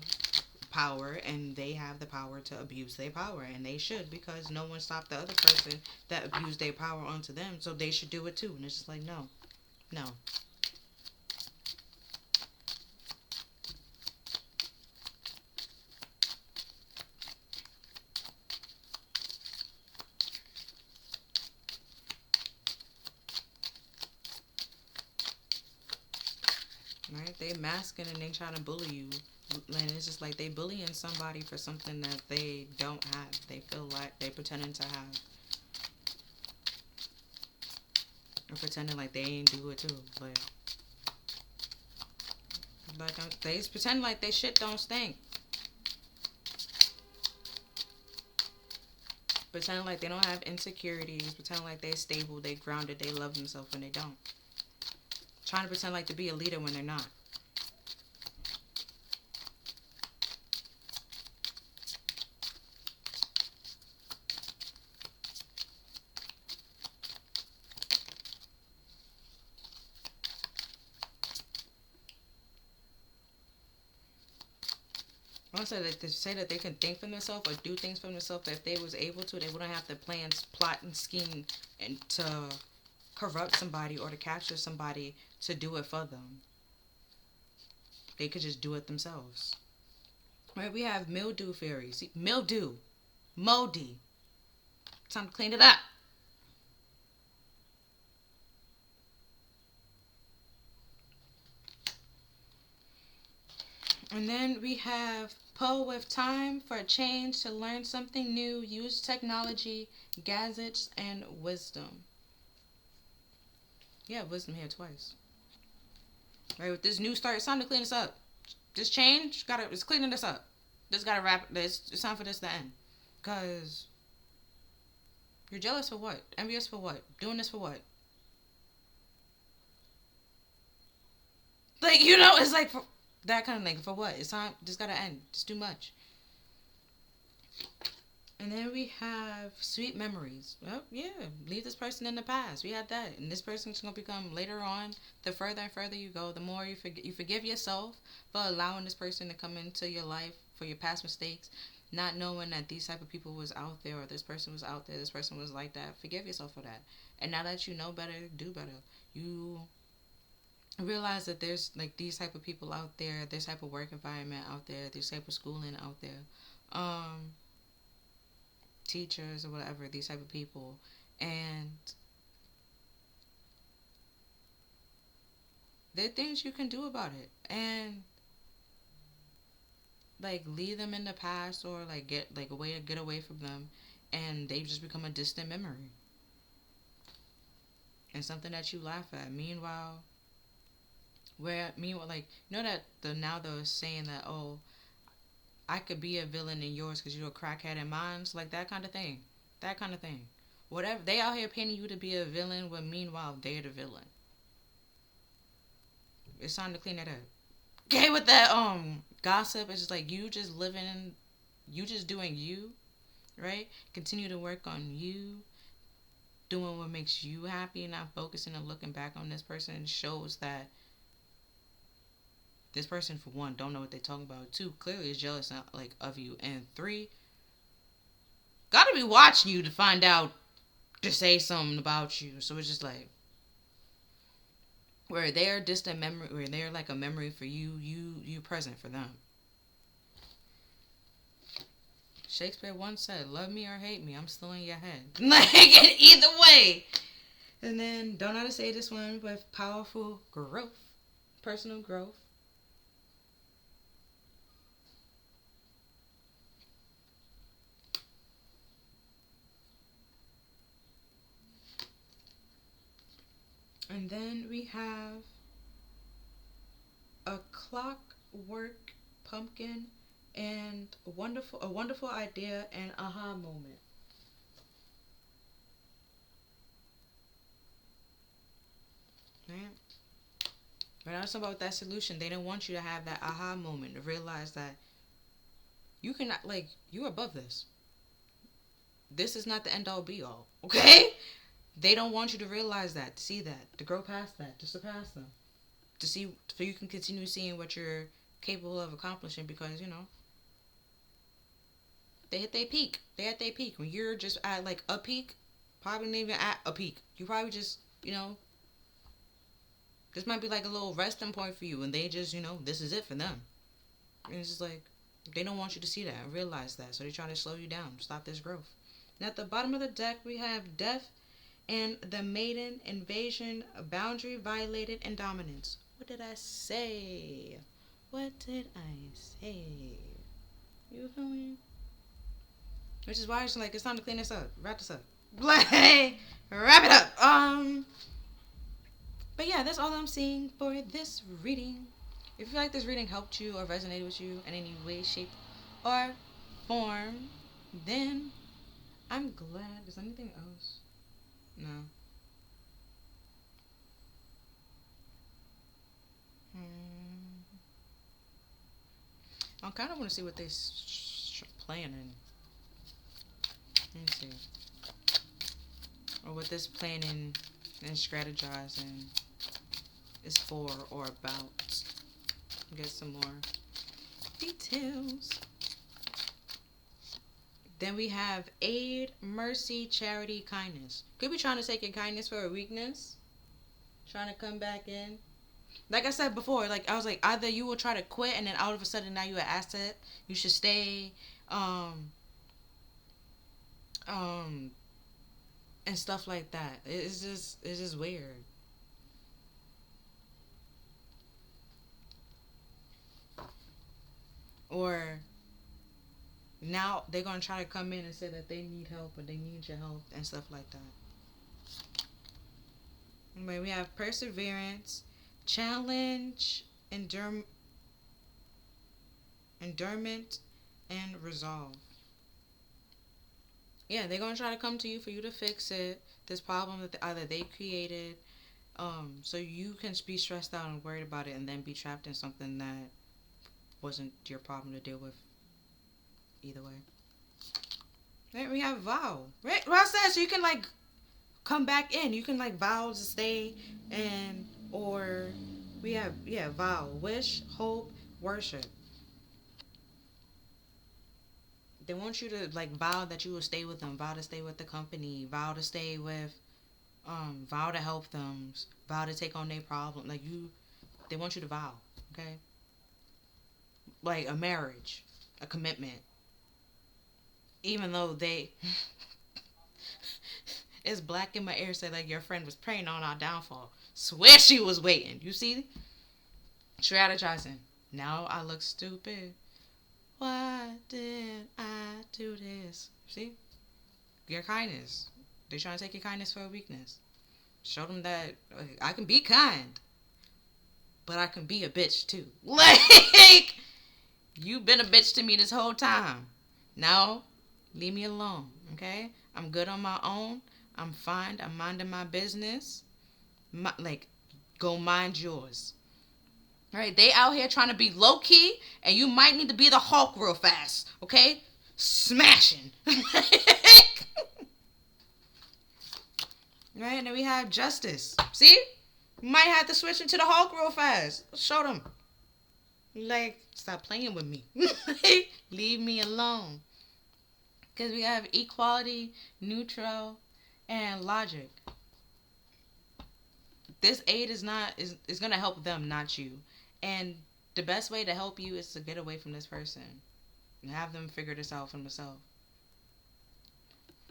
power and they have the power to abuse their power, and they should, because no one stopped the other person that abused their power onto them, so they should do it too. And it's just like, no, no. Right? They masking and they trying to bully you, and it's just like they bullying somebody for something that they don't have. They feel like they pretending to have, or pretending like they ain't do it too. Like they pretend like they shit don't stink. Pretending like they don't have insecurities. Pretending like they stable, they grounded, they love themselves when they don't. Trying to pretend like to be a leader when they're not. Also, that to say that they can think for themselves or do things for themselves, if they was able to, they wouldn't have to plan, plot, and scheme and to corrupt somebody or to capture somebody to do it for them. They could just do it themselves. Right? We have mildew fairies. See, mildew, moldy. Time to clean it up. And then we have Poe with time for a change to learn something new, use technology, gadgets, and wisdom. Yeah, wisdom here twice. Right, with this new start, it's time to clean this up. This change, it's cleaning this up. This gotta wrap this. It's time for this to end. Cause you're jealous for what? Envious for what? Doing this for what? Like, it's like for that kind of thing. For what? It's time. This gotta end. It's too much. And then we have sweet memories. Well, yeah, leave this person in the past. We had that, and this person's gonna become later on. The further and further you go, the more you forgive yourself for allowing this person to come into your life for your past mistakes, not knowing that these type of people was out there, or this person was out there, this person was like that. Forgive yourself for that, and now that you know better, do better. You realize that there's like these type of people out there, this type of work environment out there, this type of schooling out there. Teachers or whatever, these type of people, and there are things you can do about it, and like leave them in the past, or like get like a way to get away from them, and they just become a distant memory and something that you laugh at. Meanwhile, like, that the saying that, oh, I could be a villain in yours because you're a crackhead in mine. So like that kind of thing. That kind of thing. Whatever. They out here painting you to be a villain when meanwhile they're the villain. It's time to clean that up. Okay, with that gossip, it's just like you just doing you, right? Continue to work on you, doing what makes you happy, not focusing and looking back on this person shows that this person, for one, don't know what they're talking about. Two, clearly is jealous of you. And three, gotta be watching you to find out to say something about you. So it's just like where they're distant memory, where they're like a memory for you, you present for them. Shakespeare once said, "Love me or hate me, I'm still in your head." Like either way. And then don't know how to say this one, but powerful growth, personal growth. And then we have a clockwork pumpkin and a wonderful idea and aha moment. Right? When I was talking about that solution, they didn't want you to have that aha moment to realize that you cannot, like, you're above this. This is not the end all be all. Okay? They don't want you to realize that, to see that, to grow past that, to surpass them, to see, so you can continue seeing what you're capable of accomplishing, because they hit their peak. They at their peak. When you're just at like a peak, probably not even at a peak. You probably just this might be like a little resting point for you, and they just this is it for them. And it's just like they don't want you to see that and realize that, so they're trying to slow you down, stop this growth. And at the bottom of the deck, we have death and the maiden, invasion, boundary violated, and dominance. What did I say? What did I say? You feel me? Which is why it's like it's time to clean this up, wrap this up. Wrap it up. But yeah, that's all I'm seeing for this reading. If you feel like this reading helped you or resonated with you in any way, shape, or form, then I'm glad. Is there anything else? No. I kind of want to see what they're planning. Let me see. Or what this planning and strategizing is for or about. Get some more details. Then we have aid, mercy, charity, kindness. Could be trying to take your kindness for a weakness. Trying to come back in. Like I said before, like I was like, either you will try to quit and then all of a sudden now you're an asset. You should stay. And stuff like that. It's just weird. Or now they're gonna try to come in and say that they need help or they need your help and stuff like that. Anyway, we have perseverance, challenge, endurement, and resolve. Yeah, they're gonna try to come to you for you to fix it. This problem that either they created, so you can be stressed out and worried about it, and then be trapped in something that wasn't your problem to deal with. Either way, right? We have vow, right? Well, I said so you can like come back in. You can like vow to stay, and or we have vow, wish, hope, worship. They want you to like vow that you will stay with them, vow to stay with the company, vow to stay with, vow to help them, vow to take on their problem. Like you, they want you to vow, okay? Like a marriage, a commitment. Even though they, it's black in my ear said like your friend was praying on our downfall. Swear she was waiting. You see, strategizing. Now I look stupid. Why did I do this? See, your kindness. They're trying to take your kindness for a weakness. Show them that I can be kind, but I can be a bitch too. Like, you've been a bitch to me this whole time. Now, leave me alone, okay? I'm good on my own. I'm fine. I'm minding my business. Like, go mind yours. Right? They out here trying to be low key, and you might need to be the Hulk real fast, okay? Smashing. Right? And then we have justice. See? You might have to switch into the Hulk real fast. Show them. Like, stop playing with me. Leave me alone. Because we have equality, neutral, and logic. This aid is going to help them, not you. And the best way to help you is to get away from this person and have them figure this out for themselves.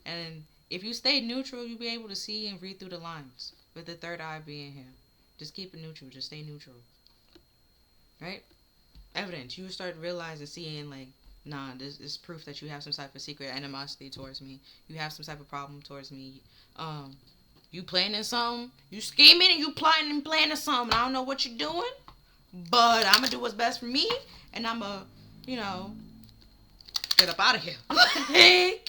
And if you stay neutral, you'll be able to see and read through the lines with the third eye being here. Just keep it neutral. Just stay neutral. Right? Evidence. You start realizing, seeing like, nah, this is proof that you have some type of secret animosity towards me. You have some type of problem towards me. You planning something. You scheming and you plotting and planning something. I don't know what you're doing, but I'm going to do what's best for me. And I'm going to, get up out of here. Let's see.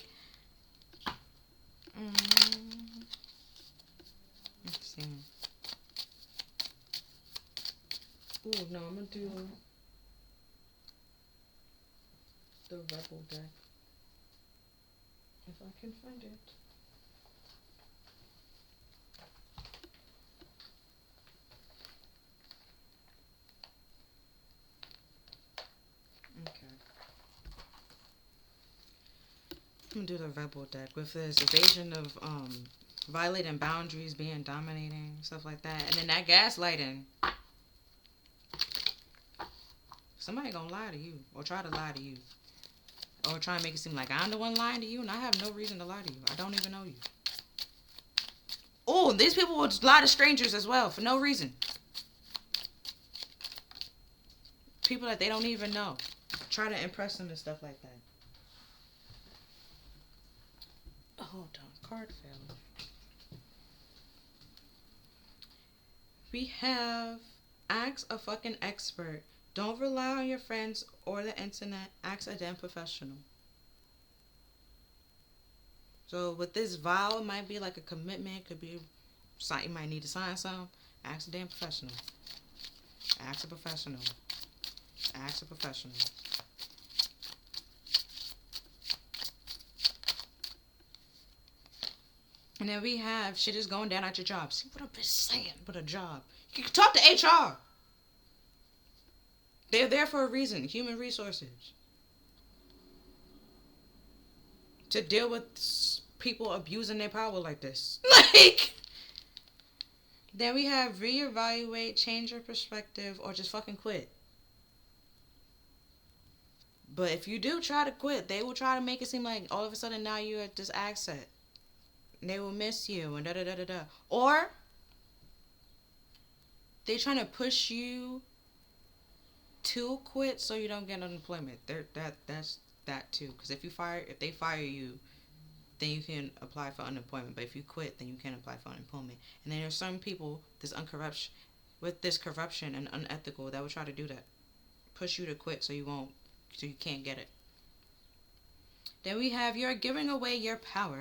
Oh, no, I'm going to do the Rebel deck. If I can find it. Okay. I'm gonna do the Rebel deck with this evasion of violating boundaries, being dominating, stuff like that. And then that gaslighting. Somebody gonna lie to you or try to lie to you. Or try and make it seem like I'm the one lying to you and I have no reason to lie to you. I don't even know you. Oh, these people will lie to strangers as well for no reason. People that they don't even know. Try to impress them and stuff like that. Hold on, card failed. We have ask a fucking expert. Don't rely on your friends or the internet. Ask a damn professional. So with this vow, it might be like a commitment. Could be you might need to sign something. Ask a damn professional. Ask a professional. Ask a professional. And then we have shit is going down at your job. See what I've been saying with a job. You can talk to HR. They're there for a reason. Human resources. To deal with people abusing their power like this. Like. Then we have reevaluate, change your perspective, or just fucking quit. But if you do try to quit, they will try to make it seem like all of a sudden now you're at this accent. And they will miss you and da-da-da-da-da. Or they trying to push you to quit so you don't get unemployment. That's that too. Because if they fire you, then you can apply for unemployment. But if you quit, then you can't apply for unemployment. And then there's some people, there's uncorruption, with this corruption and unethical that will try to do that. Push you to quit so you can't get it. Then we have you're giving away your power.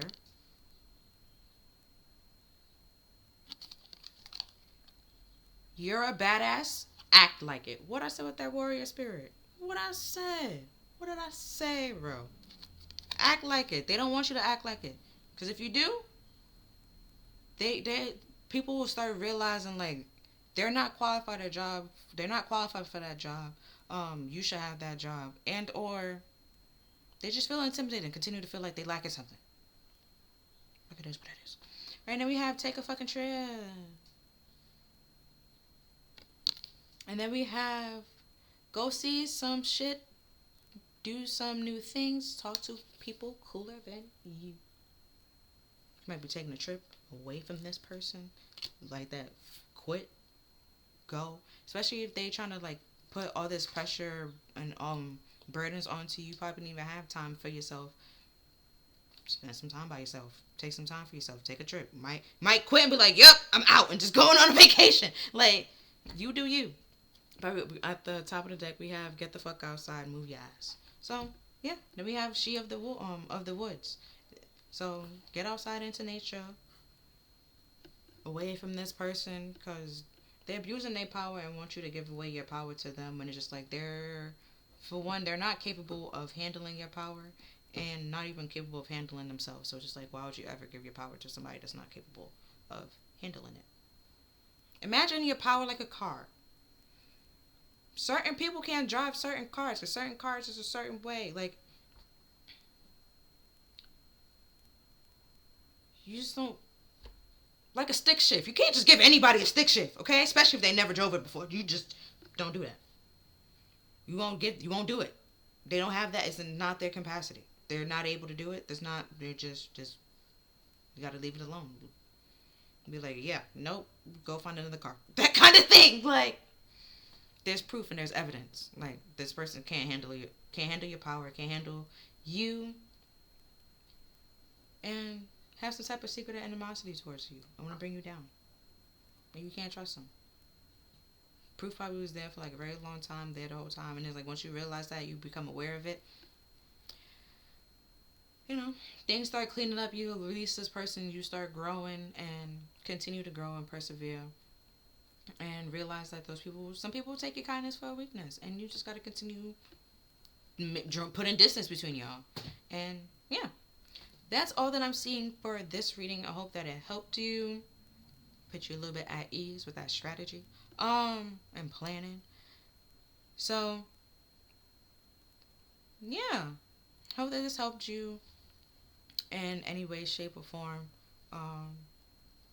You're a badass. Act like it. What I said with that warrior spirit? What I said? What did I say, bro? Act like it. They don't want you to act like it. Because if you do, they people will start realizing like they're not qualified for their job. They're not qualified for that job. You should have that job. And or they just feel intimidated and continue to feel like they lacking something. Look at this, what it is. Right now we have take a fucking trip. And then we have go see some shit, do some new things, talk to people cooler than you. You might be taking a trip away from this person, like that. Quit, go. Especially if they trying to like put all this pressure and burdens onto you. Probably don't even have time for yourself. Spend some time by yourself. Take some time for yourself. Take a trip. Might quit and be like, "Yep, I'm out," and just going on a vacation. Like, you do you. At the top of the deck, we have get the fuck outside, move your ass. So yeah, then we have she of the woods. So get outside into nature, away from this person, because they're abusing their power and want you to give away your power to them. When it's just like for one, they're not capable of handling your power, and not even capable of handling themselves. So it's just like, why would you ever give your power to somebody that's not capable of handling it? Imagine your power like a car. Certain people can't drive certain cars because certain cars is a certain way. Like, you just don't. Like a stick shift. You can't just give anybody a stick shift, okay? Especially if they never drove it before. You just don't do that. You won't do it. They don't have that. It's not their capacity. They're not able to do it. They're just, you gotta leave it alone. Be like, yeah, nope, go find another car. That kind of thing. Like, there's proof and there's evidence. Like, this person can't handle your power, can't handle you, and have some type of secret animosity towards you. I want to bring you down. And you can't trust them. Proof probably was there for like a very long time, there the whole time, and it's like once you realize that, you become aware of it. You know, things start cleaning up. You release this person, you start growing and continue to grow and persevere. And realize that some people take your kindness for a weakness, and you just got to continue putting distance between y'all. And yeah, that's all that I'm seeing for this reading. I hope that it helped you, put you a little bit at ease with that strategy, and planning. So yeah, hope that this helped you in any way, shape, or form.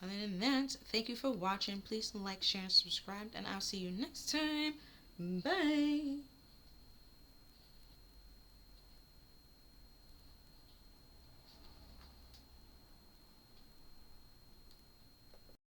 Other than that, thank you for watching. Please like, share, and subscribe, and I'll see you next time. Bye.